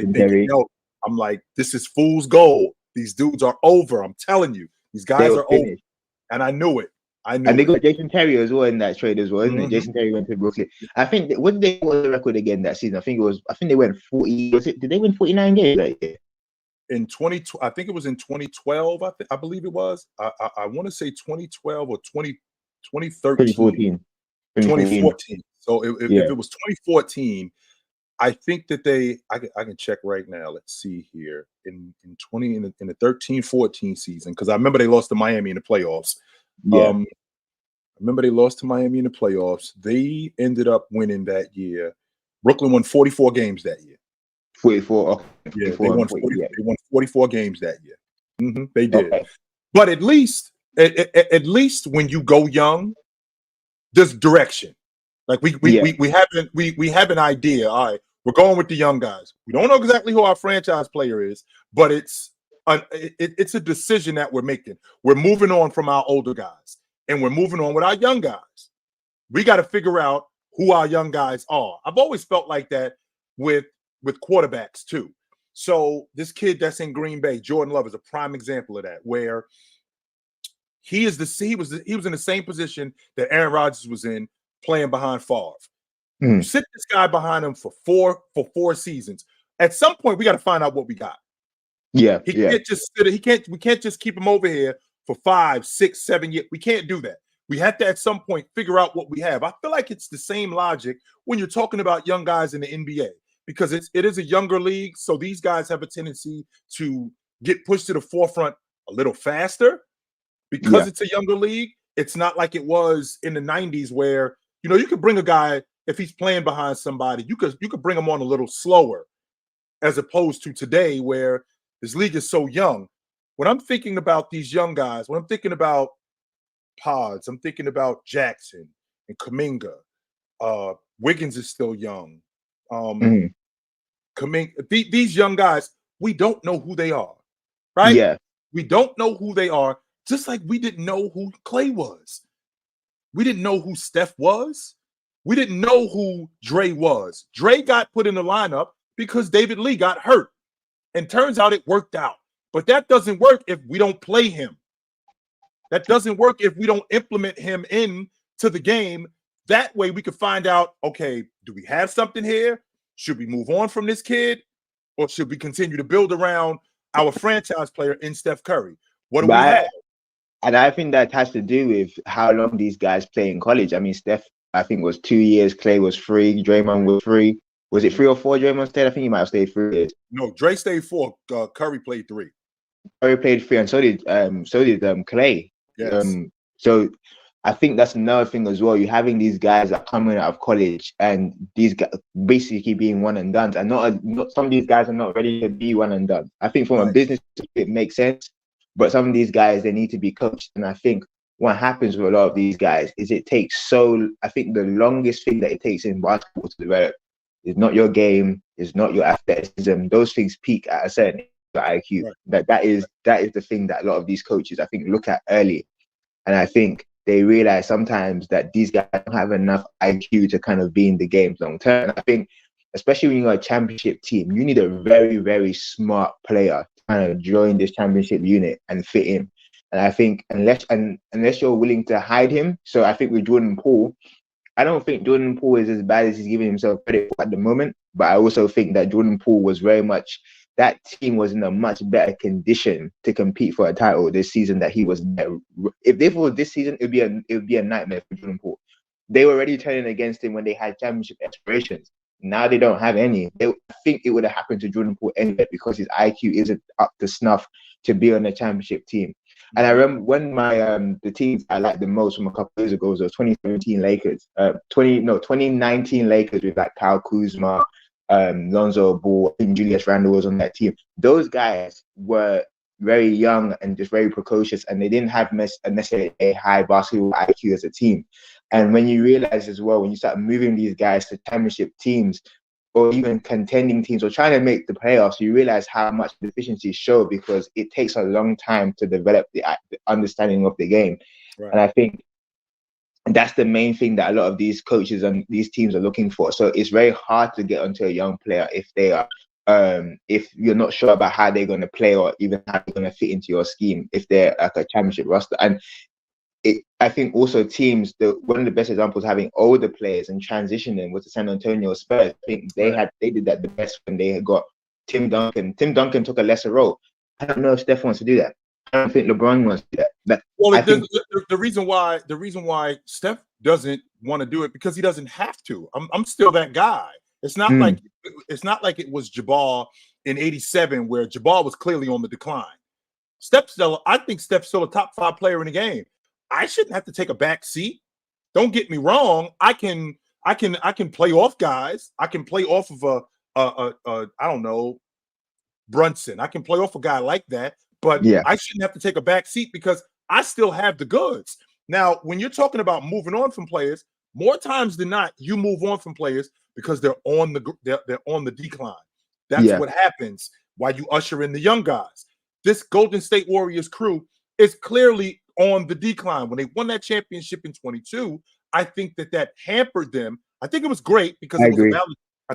Speaker 1: I'm like, this is fool's gold. These dudes are over. I'm telling you, these guys are over, and I knew it. And
Speaker 4: they got Jason Terry as well in that trade as well, isn't it? Jason Terry went to Brooklyn. I think what did they win the record again that season? I think they went 40. Did they win 49 games that year?
Speaker 1: In 20, I think it was in 2012. I believe it was. I want to say 2012 or 2013. 2014. So if it was 2014, I think that I can check right now. Let's see here in the 13-14 season, because I remember they lost to Miami in the playoffs. I remember they lost to Miami in the playoffs. They ended up winning that year. Brooklyn won 44 games that year.
Speaker 4: 44. Okay.
Speaker 1: Yeah, they won 44 games that year. They did. Okay. But at least when you go young, there's direction. Like we have an idea. All right, we're going with the young guys. We don't know exactly who our franchise player is, but it's a decision that we're making. We're moving on from our older guys, and we're moving on with our young guys. We got to figure out who our young guys are. I've always felt like that with quarterbacks too. So this kid that's in Green Bay, Jordan Love, is a prime example of that, where he was in the same position that Aaron Rodgers was in, playing behind Favre. You sit this guy behind him for four seasons. At some point, we got to find out what we got. Can't just sit. We can't just keep him over here for 5, 6, 7 years. We can't do that. We have to at some point figure out what we have. I feel like it's the same logic when you're talking about young guys in the NBA, because it is a younger league, so these guys have a tendency to get pushed to the forefront a little faster because it's a younger league. It's not like it was in the 90s where, you could bring a guy, if he's playing behind somebody, you could bring him on a little slower, as opposed to today where this league is so young. When I'm thinking about these young guys, when I'm thinking about Pods, I'm thinking about Jackson and Kuminga. Wiggins is still young. These young guys, we don't know who they are, right? Yeah. We don't know who they are. Just like we didn't know who Clay was. We didn't know who Steph was. We didn't know who Dre was. Dre got put in the lineup because David Lee got hurt. And turns out it worked out. But that doesn't work if we don't play him. That doesn't work if we don't implement him into the game. That way we could find out, okay, do we have something here? Should we move on from this kid? Or should we continue to build around our franchise player in Steph Curry? What do we have?
Speaker 4: And I think that has to do with how long these guys play in college. I mean, Steph, I think, was 2 years. Clay was 3. Draymond was 3. Was it 3 or 4 Draymond stayed? I think he might have stayed 3 years.
Speaker 1: No, Dre stayed 4. Curry played 3.
Speaker 4: Curry played 3, and so did Clay.
Speaker 1: Yes.
Speaker 4: So I think that's another thing as well. You're having these guys that are coming out of college, and these guys basically being one and done. And not some of these guys are not ready to be one and done. I think from a business it makes sense, but some of these guys, they need to be coached. And I think what happens with a lot of these guys is it takes I think the longest thing that it takes in basketball to develop is not your game, is not your athleticism. Those things peak at a certain IQ. Right. That is the thing that a lot of these coaches, I think, look at early. And I think they realize sometimes that these guys don't have enough IQ to kind of be in the game long term. And I think, especially when you're a championship team, you need a very, very smart player to kind of join this championship unit and fit in. And I think unless you're willing to hide him, so I think with Jordan Poole, I don't think Jordan Poole is as bad as he's giving himself credit for at the moment. But I also think that Jordan Poole was very much, that team was in a much better condition to compete for a title this season that he was there. If they were this season, it would be a nightmare for Jordan Poole. They were already turning against him when they had championship aspirations. Now they don't have any. I think it would have happened to Jordan Poole anyway because his IQ isn't up to snuff to be on a championship team. And I remember when the teams I liked the most from a couple of years ago was the 2017 Lakers. 2019 Lakers with like Kyle Kuzma, Lonzo Ball, I think Julius Randle was on that team. Those guys were very young and just very precocious, and they didn't have necessarily a high basketball IQ as a team. And when you realize as well, when you start moving these guys to championship teams or even contending teams or trying to make the playoffs, you realize how much deficiencies show because it takes a long time to develop the understanding of the game. Right. And I think that's the main thing that a lot of these coaches and these teams are looking for. So it's very hard to get onto a young player if they are, if you're not sure about how they're going to play or even how they're going to fit into your scheme if they're like a championship roster. And I think also teams, one of the best examples of having older players and transitioning was the San Antonio Spurs. I think they did that the best when they had got Tim Duncan. Tim Duncan took a lesser role. I don't know if Steph wants to do that. I don't think LeBron wants to do that. Well,
Speaker 1: the reason why Steph doesn't want to do it because he doesn't have to. I'm still that guy. It's not like it was Jabbar in '87 where Jabbar was clearly on the decline. I think Steph's still a top 5 player in the game. I shouldn't have to take a back seat. Don't get me wrong. I can play off guys. I can play off of I don't know, Brunson. I can play off a guy like that. But I shouldn't have to take a back seat because I still have the goods. Now, when you're talking about moving on from players, more times than not, you move on from players because they're on the decline. That's what happens while you usher in the young guys. This Golden State Warriors crew is clearly on the decline. When they won that championship in 22, I think that hampered them. I think it was great because I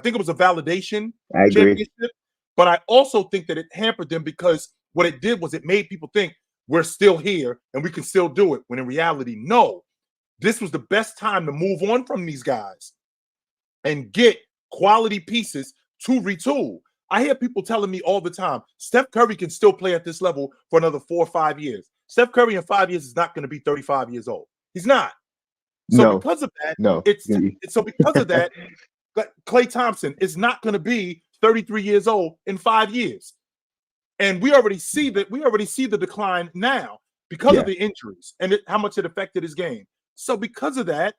Speaker 1: think it was a validation championship. But I also think that it hampered them because what it did was it made people think we're still here and we can still do it. When in reality, no. This was the best time to move on from these guys and get quality pieces to retool. I hear people telling me all the time, Steph Curry can still play at this level for another 4 or 5 years. Steph Curry in 5 years is not going to be 35 years old. He's not. So because of that, because of that, Klay Thompson is not going to be 33 years old in 5 years. And we already see the decline now because of the injuries and how much it affected his game. So because of that,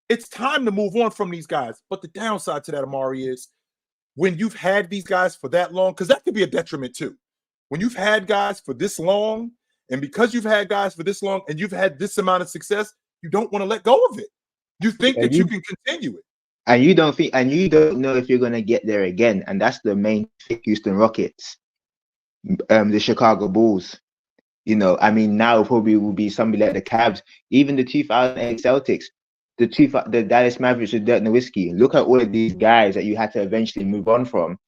Speaker 1: it's time to move on from these guys. But the downside to that, Amari, is when you've had these guys for that long, because that could be a detriment too. When you've had guys for this long, and because you've had guys for this long and you've had this amount of success, you don't want to let go of it. You think that you can continue it.
Speaker 4: And you don't know if you're going to get there again. And that's the main thing, Houston Rockets, the Chicago Bulls. You know, I mean, now probably will be somebody like the Cavs, even the 2008 Celtics, the Dallas Mavericks with Dirk Nowitzki. Look at all of these guys that you had to eventually move on from,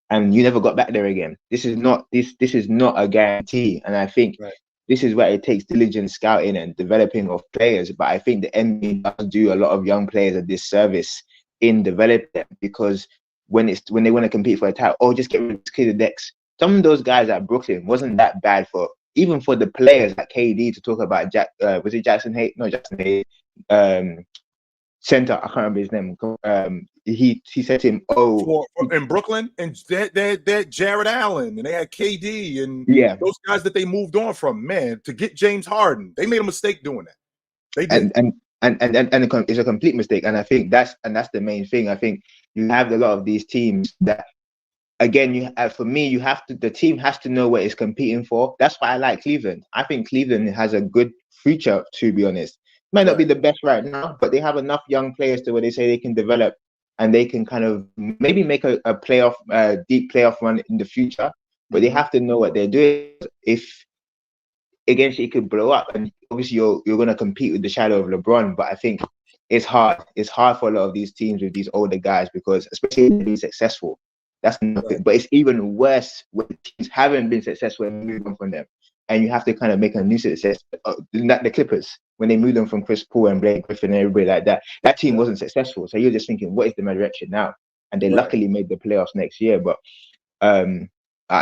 Speaker 4: and you never got back there again. This is not a guarantee, and I think
Speaker 1: Right.
Speaker 4: this is where it takes diligent scouting and developing of players. But I think the NBA does do a lot of young players a disservice in developing them, because when they want to compete for a title, oh, just get rid of the decks. Some of those guys at Brooklyn wasn't that bad for even for the players like KD to talk about. Was it Jackson Hayes? No, Jackson Hayes. Center, I can't remember his name. He said to him, "Oh,
Speaker 1: in Brooklyn, and they Jared Allen, and they had KD, and
Speaker 4: yeah,
Speaker 1: those guys that they moved on from. Man, to get James Harden, they made a mistake doing that. They did,
Speaker 4: and it's a complete mistake. And I think that's the main thing. I think you have a lot of these teams that, again, for me, the team has to know what it's competing for. That's why I like Cleveland. I think Cleveland has a good future, to be honest. Might not be the best right now, but they have enough young players to where they say they can develop and they can kind of maybe make a deep playoff run in the future. But they have to know what they're doing. If against it could blow up, and obviously you're going to compete with the shadow of LeBron. But I think it's hard. It's hard for a lot of these teams with these older guys, because especially if they're being successful. That's nothing. But it's even worse when teams haven't been successful and move on from them. And you have to kind of make a new success. The Clippers, when they moved on from Chris Paul and Blake Griffin and everybody like that, that team wasn't successful. So you're just thinking, what is the direction now? And they luckily made the playoffs next year. But I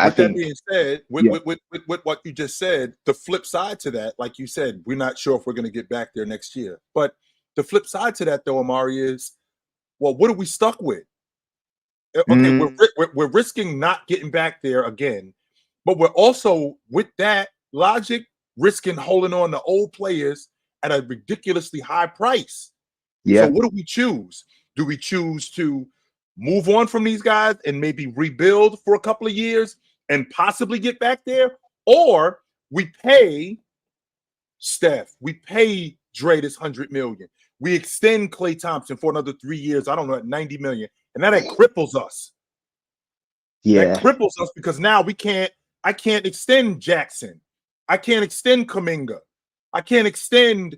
Speaker 4: think,
Speaker 1: that being said, with what you just said, the flip side to that, like you said, we're not sure if we're going to get back there next year. But the flip side to that, though, Amari, is, well, what are we stuck with? Okay, we're risking not getting back there again, but we're also, with that logic, risking holding on to old players at a ridiculously high price.
Speaker 4: Yeah.
Speaker 1: So what do we choose? Do we choose to move on from these guys and maybe rebuild for a couple of years and possibly get back there? Or we pay Steph, we pay Dre this $100 million. We extend Klay Thompson for another 3 years, I don't know, at $90 million. And that cripples us.
Speaker 4: Yeah.
Speaker 1: That cripples us, because now I can't extend Jackson. I can't extend Kuminga. I can't extend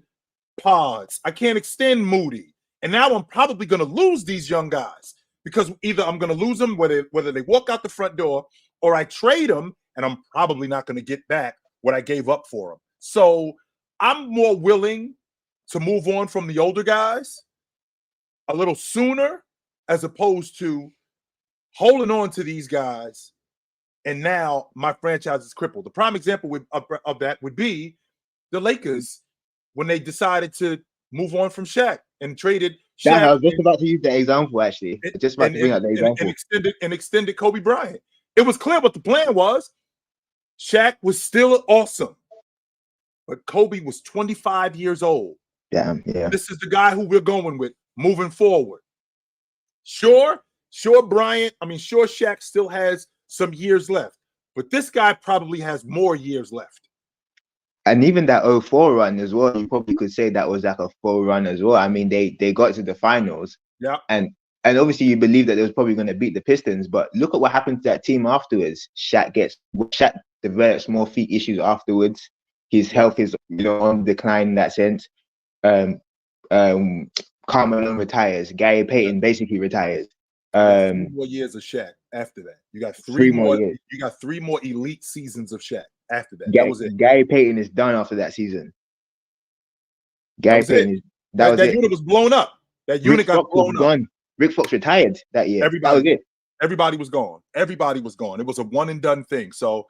Speaker 1: Pods. I can't extend Moody. And now I'm probably going to lose these young guys, because either I'm going to lose them, whether they walk out the front door, or I trade them, and I'm probably not going to get back what I gave up for them. So I'm more willing to move on from the older guys a little sooner, as opposed to holding on to these guys, and now my franchise is crippled. The prime example of that would be the Lakers, when they decided to move on from Shaq and traded Shaq.
Speaker 4: I was just about to use the example, actually. Just about to bring out the example.
Speaker 1: And extended Kobe Bryant. It was clear what the plan was. Shaq was still awesome, but Kobe was 25 years old.
Speaker 4: Damn, yeah.
Speaker 1: This is the guy who we're going with moving forward. Sure, Bryant, sure, Shaq still has some years left, but this guy probably has more years left.
Speaker 4: And even that 04 run as well, you probably could say that was like a full run as well. I mean, they got to the finals.
Speaker 1: Yeah.
Speaker 4: And obviously you believe that they was probably going to beat the Pistons, but look at what happened to that team afterwards. Shaq develops more feet issues afterwards. His health is, on decline in that sense. Carmelo retires. Gary Payton basically retires.
Speaker 1: 3 more years of Shaq after that. You got three more
Speaker 4: years.
Speaker 1: You got 3 more elite seasons of Shaq after that.
Speaker 4: That
Speaker 1: was it.
Speaker 4: Gary Payton is done after that season. That
Speaker 1: unit was blown up. That unit got blown up.
Speaker 4: Rick Fox retired that year. That was it.
Speaker 1: Everybody was gone. Everybody was gone. It was a one and done thing. So,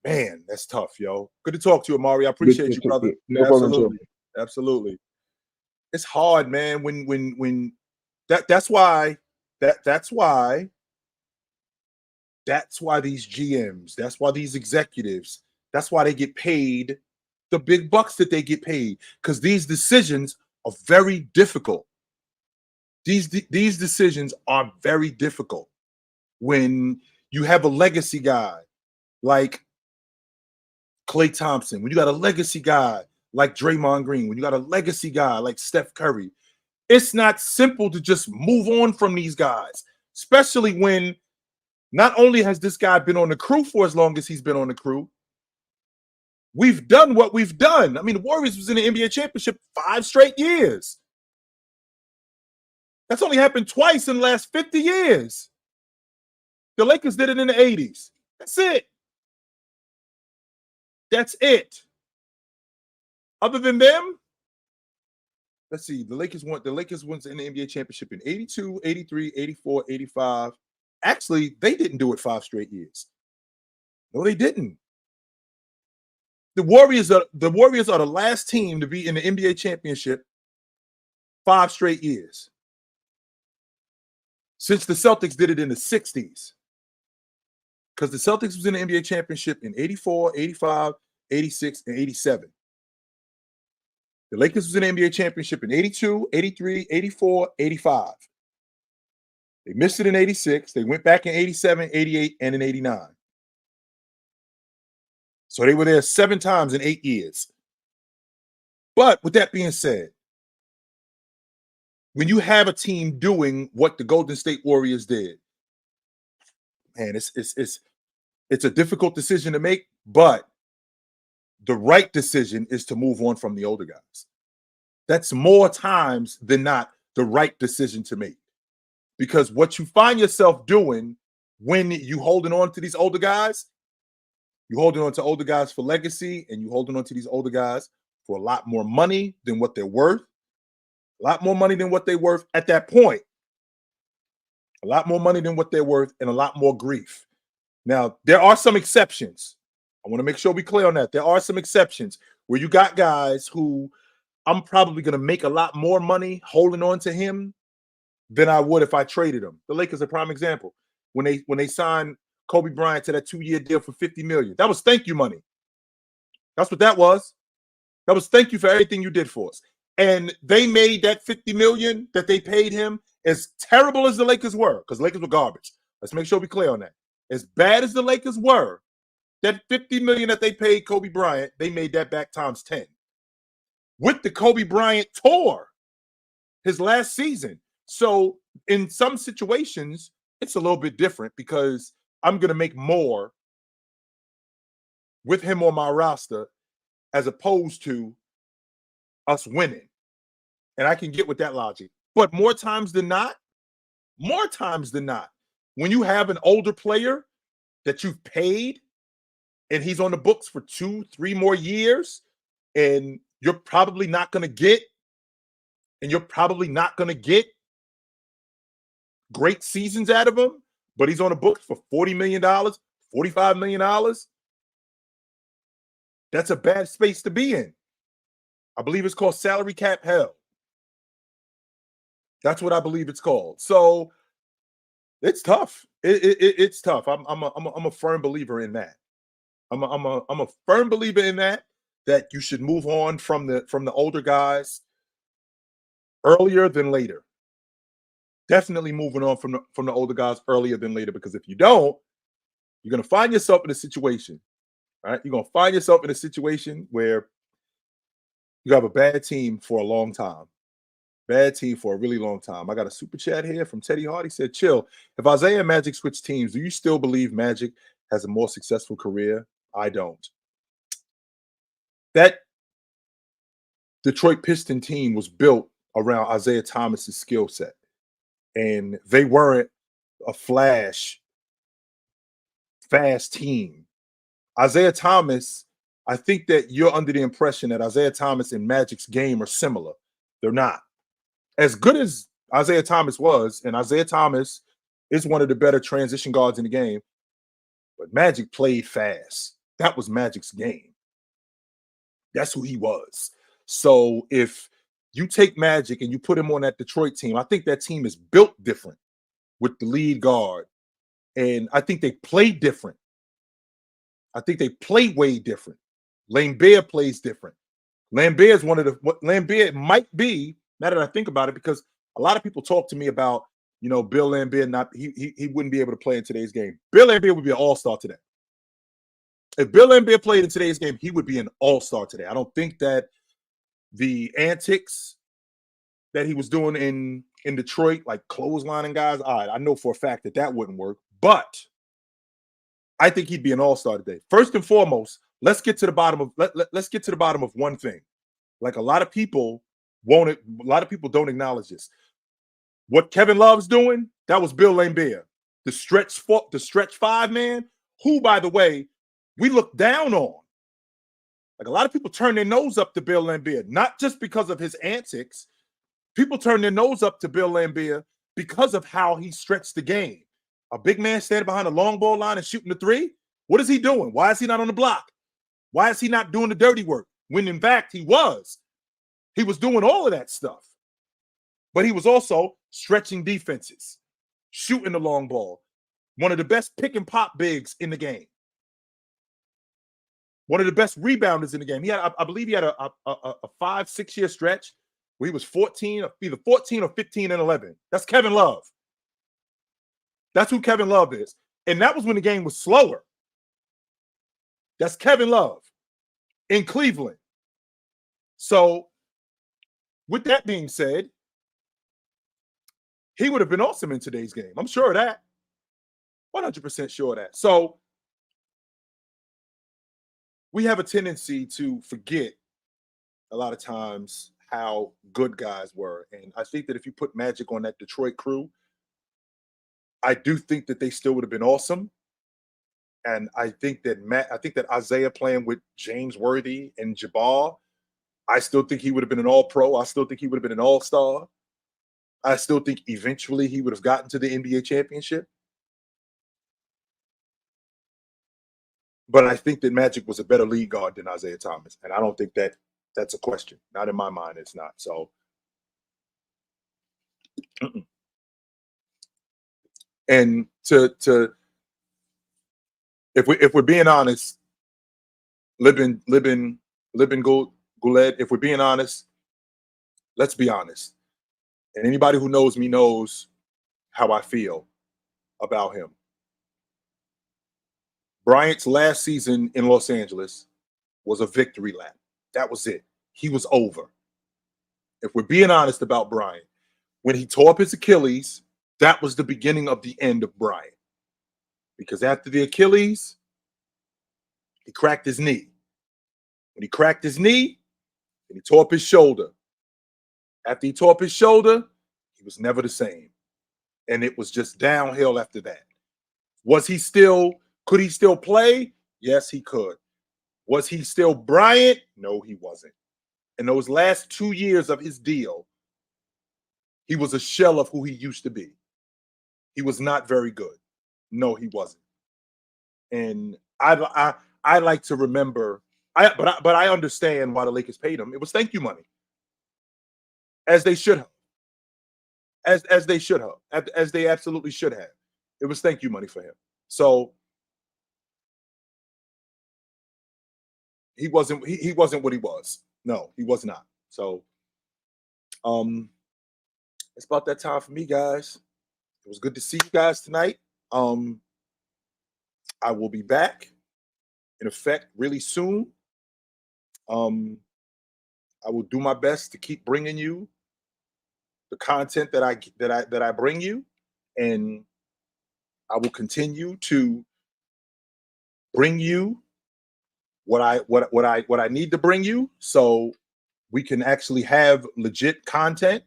Speaker 1: man, that's tough, yo. Good to talk to you, Amari. I appreciate you, brother.
Speaker 4: No
Speaker 1: Absolutely. Absolutely. It's hard, man. When that's why these GMs, that's why these executives, that's why they get paid the big bucks that they get paid, because these decisions are very difficult. These decisions are very difficult when you have a legacy guy like Klay Thompson, when you got a legacy guy like Draymond Green, when you got a legacy guy like Steph Curry. It's not simple to just move on from these guys, especially when not only has this guy been on the crew for as long as he's been on the crew, We've done what we've done. I mean, the Warriors was in the NBA championship 5 straight years. That's only happened twice in the last 50 years. The Lakers did it in the 80s. That's it. That's it. Other than them, let's see. The Lakers won in the NBA championship in 82, 83, 84, 85. Actually, they didn't do it 5 straight years. No, they didn't. The Warriors are the last team to be in the NBA championship 5 straight years. Since the Celtics did it in the 60s. Because the Celtics was in the NBA championship in 84, 85, 86, and 87. The Lakers was in the NBA championship in 82, 83, 84, 85. They missed it in 86. They went back in 87, 88, and in 89. So they were there 7 times in 8 years. But with that being said, when you have a team doing what the Golden State Warriors did, man, it's a difficult decision to make, but the right decision is to move on from the older guys. That's more times than not the right decision to make. Because what you find yourself doing when you holding on to these older guys, you holding on to older guys for legacy, and you holding on to these older guys for a lot more money than what they're worth. A lot more money than what they're worth at that point. A lot more money than what they're worth, and a lot more grief. Now, there are some exceptions. I want to make sure we're clear on that. There are some exceptions where you got guys who I'm probably going to make a lot more money holding on to him than I would if I traded him. The Lakers are a prime example. When they signed Kobe Bryant to that 2-year deal for $50 million, that was thank you money. That's what that was. That was thank you for everything you did for us. And they made that $50 million that they paid him as terrible as the Lakers were, because the Lakers were garbage. Let's make sure we're clear on that. As bad as the Lakers were, that $50 million that they paid Kobe Bryant, they made that back times 10. With the Kobe Bryant tour, his last season. So in some situations, it's a little bit different because I'm going to make more with him on my roster as opposed to us winning. And I can get with that logic. But more times than not, when you have an older player that you've paid and he's on the books for 2-3 more years, and you're probably not going to get great seasons out of him, but he's on the books for $40 million, $45 million. That's a bad space to be in. I believe it's called salary cap hell. That's what I believe it's called. So it's tough. It's tough. I'm a firm believer in that. I'm a firm believer in that you should move on from the older guys earlier than later. Definitely moving on from the older guys earlier than later, because if you don't, you're gonna find yourself in a situation. All right, you're gonna find yourself in a situation where you have a bad team for a long time. Bad team for a really long time. I got a super chat here from Teddy Hart. He said, chill. If Isaiah and Magic switch teams, do you still believe Magic has a more successful career? I don't. That Detroit Piston team was built around Isaiah Thomas's skill set. And they weren't a fast team. Isaiah Thomas, I think that you're under the impression that Isaiah Thomas and Magic's game are similar. They're not. As good as Isaiah Thomas was, and Isaiah Thomas is one of the better transition guards in the game, but Magic played fast. That was Magic's game. That's who he was. So if you take Magic and you put him on that Detroit team, I think that team is built different with the lead guard. And I think they play different. I think they play way different. Lambert plays different. Lambert is Lambert might be, now that I think about it, because a lot of people talk to me about, Bill Lambert, he wouldn't be able to play in today's game. Bill Lambert would be an all-star today. If Bill Lambert played in today's game, he would be an all-star today. I don't think that the antics that he was doing in Detroit, like clotheslining guys, I know for a fact that wouldn't work. But I think he'd be an all-star today. First and foremost, let's get to the bottom of let's get to the bottom of one thing. Like a lot of people won't. A lot of people don't acknowledge this. What Kevin Love's doing, that was Bill Laimbeer, the stretch 5 man, who, by the way, we look down on. Like a lot of people turn their nose up to Bill Laimbeer, not just because of his antics. People turn their nose up to Bill Laimbeer because of how he stretched the game. A big man standing behind a long ball line and shooting the three. What is he doing? Why is he not on the block? Why is he not doing the dirty work? When in fact he was. He was doing all of that stuff. But he was also stretching defenses, shooting the long ball. One of the best pick and pop bigs in the game. One of the best rebounders in the game. He had, I believe he had a 5-6 year stretch where he was 14, either 14 or 15 and 11. That's Kevin Love. That's who Kevin Love is. And that was when the game was slower. That's Kevin Love in Cleveland. So, with that being said, he would have been awesome in today's game. I'm sure of that. 100% sure of that. So, we have a tendency to forget a lot of times how good guys were. And I think that if you put Magic on that Detroit crew, I do think that they still would have been awesome. And I think that Isaiah playing with James Worthy and Jabbar, I still think he would have been an all-pro. I still think he would have been an all-star. I still think eventually he would have gotten to the NBA championship. But I think that Magic was a better lead guard than Isaiah Thomas. And I don't think that that's a question. Not in my mind, it's not. So, and if we're being honest, Libin Goulet, if we're being honest, let's be honest. And anybody who knows me knows how I feel about him. Bryant's last season in Los Angeles was a victory lap. That was it. He was over. If we're being honest about Bryant, when he tore up his Achilles, that was the beginning of the end of Bryant. Because after the Achilles, he cracked his knee. When he cracked his knee, then he tore up his shoulder. After he tore up his shoulder, he was never the same. And it was just downhill after that. Could he still play? Yes, he could. Was he still Bryant? No, he wasn't. In those last 2 years of his deal, he was a shell of who he used to be. He was not very good. No, he wasn't. And I like to remember, but I understand why the Lakers paid him. It was thank you money. As they should have. As they should have. As they absolutely should have. It was thank you money for him. So he wasn't what he was. No, he was not. So it's about that time for me, guys. It was good to see you guys tonight. I will be back in effect really soon. I will do my best to keep bringing you the content that I bring you, and I will continue to bring you what I need to bring you, so we can actually have legit content.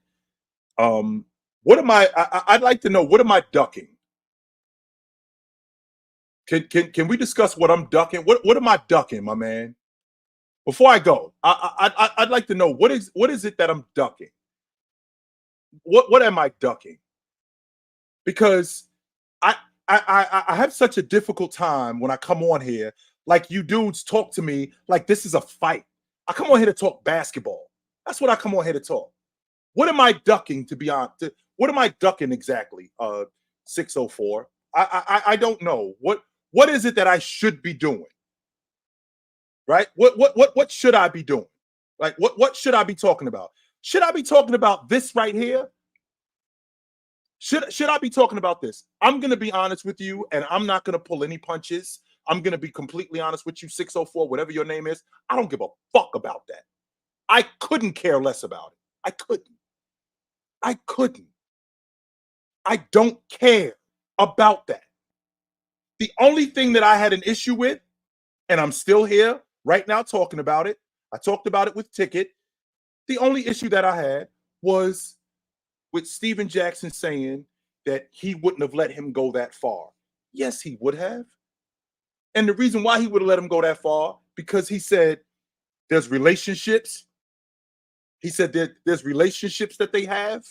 Speaker 1: What am I'd like to know, what am I ducking? Can we discuss what I'm ducking? What am I ducking, my man? Before I go, I'd like to know what is it that I'm ducking? What am I ducking? Because I have such a difficult time when I come on here. Like, you dudes talk to me like this is a fight. I come on here to talk basketball. That's what I come on here to talk. What am I ducking, to be honest? What am I ducking exactly? 604. I don't know. What is it that I should be doing? Right? What should I be doing? Like, what should I be talking about? Should I be talking about this right here? Should I be talking about this? I'm going to be honest with you, and I'm not going to pull any punches. I'm going to be completely honest with you, 604, whatever your name is. I don't give a fuck about that. I couldn't care less about it. I couldn't. I don't care about that. The only thing that I had an issue with, and I'm still here, right now talking about it. I talked about it with Ticket. The only issue that I had was with Steven Jackson saying that he wouldn't have let him go that far. Yes, he would have. And the reason why he would have let him go that far, because he said there's relationships. He said there's relationships that they have.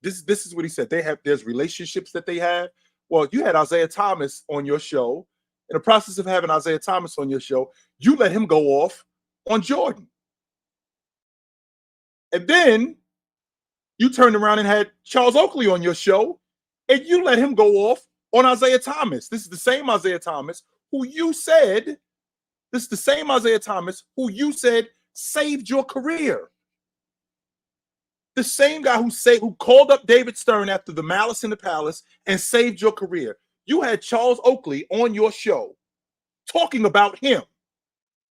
Speaker 1: This is what he said. There's relationships that they have. Well, you had Isaiah Thomas on your show. In the process of having Isaiah Thomas on your show, you let him go off on Jordan. And then you turned around and had Charles Oakley on your show, and you let him go off on Isaiah Thomas. This is the same Isaiah Thomas who you said saved your career. The same guy who called up David Stern after the Malice in the Palace and saved your career. You had Charles Oakley on your show talking about him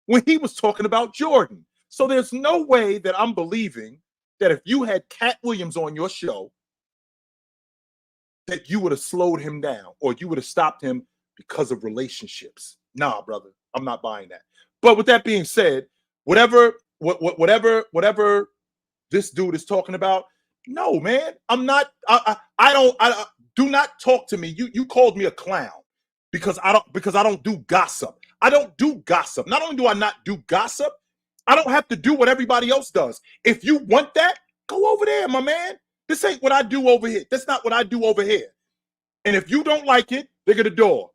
Speaker 1: when he was talking about Jordan. So there's no way that I'm believing that if you had Cat Williams on your show, that you would have slowed him down or you would have stopped him because of relationships. Nah, brother, I'm not buying that. But with that being said, whatever this dude is talking about, no, man, I'm not. Do not talk to me. You called me a clown because I don't do gossip. I don't do gossip. Not only do I not do gossip, I don't have to do what everybody else does. If you want that, go over there, my man. This ain't what I do over here. That's not what I do over here. And if you don't like it, dig at the door.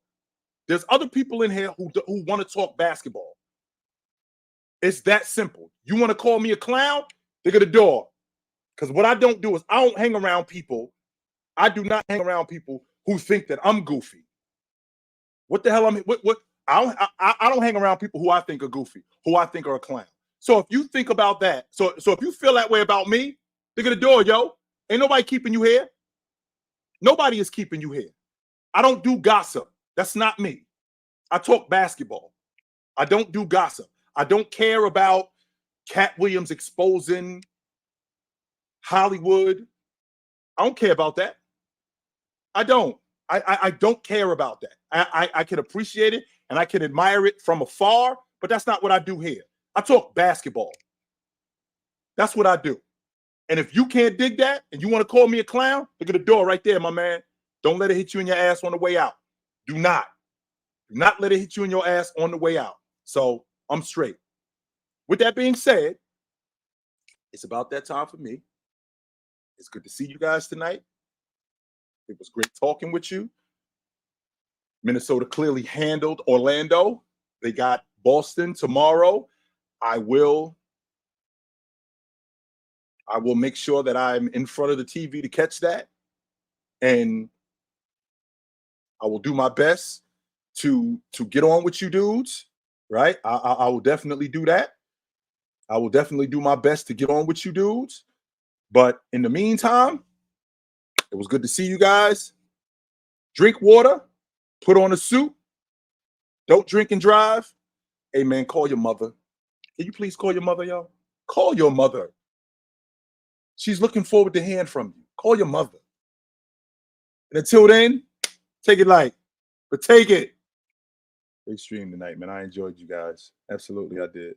Speaker 1: There's other people in here who want to talk basketball. It's that simple. You want to call me a clown? Dig at the door. Because what I don't do is I don't hang around people. I do not hang around people who think that I'm goofy. What the hell? I don't hang around people who I think are goofy, who I think are a clown. So if you think about that, so if you feel that way about me, dig at the door, yo. Ain't nobody keeping you here. Nobody is keeping you here. I don't do gossip. That's not me. I talk basketball. I don't do gossip. I don't care about Cat Williams exposing Hollywood. I don't care about that. I don't. I don't care about that. I can appreciate it and I can admire it from afar, but that's not what I do here. I talk basketball. That's what I do. And if you can't dig that and you want to call me a clown, look at the door right there, my man. Don't let it hit you in your ass on the way out. Do not let it hit you in your ass on the way out. So I'm straight. With that being said, it's about that time for me. It's good to see you guys tonight. It was great talking with you. Minnesota clearly handled Orlando. They got Boston tomorrow. I will make sure that I'm in front of the TV to catch that. And I will do my best to get on with you dudes, right? I will definitely do that. I will definitely do my best to get on with you dudes. But in the meantime, it was good to see you guys. Drink water, put on a suit. Don't drink and drive. Hey, man, call your mother. Can you please call your mother, y'all? Call your mother. She's looking forward to hearing from you. Call your mother. And until then, take it light, but take it. Great stream tonight, man. I enjoyed you guys. Absolutely, I did.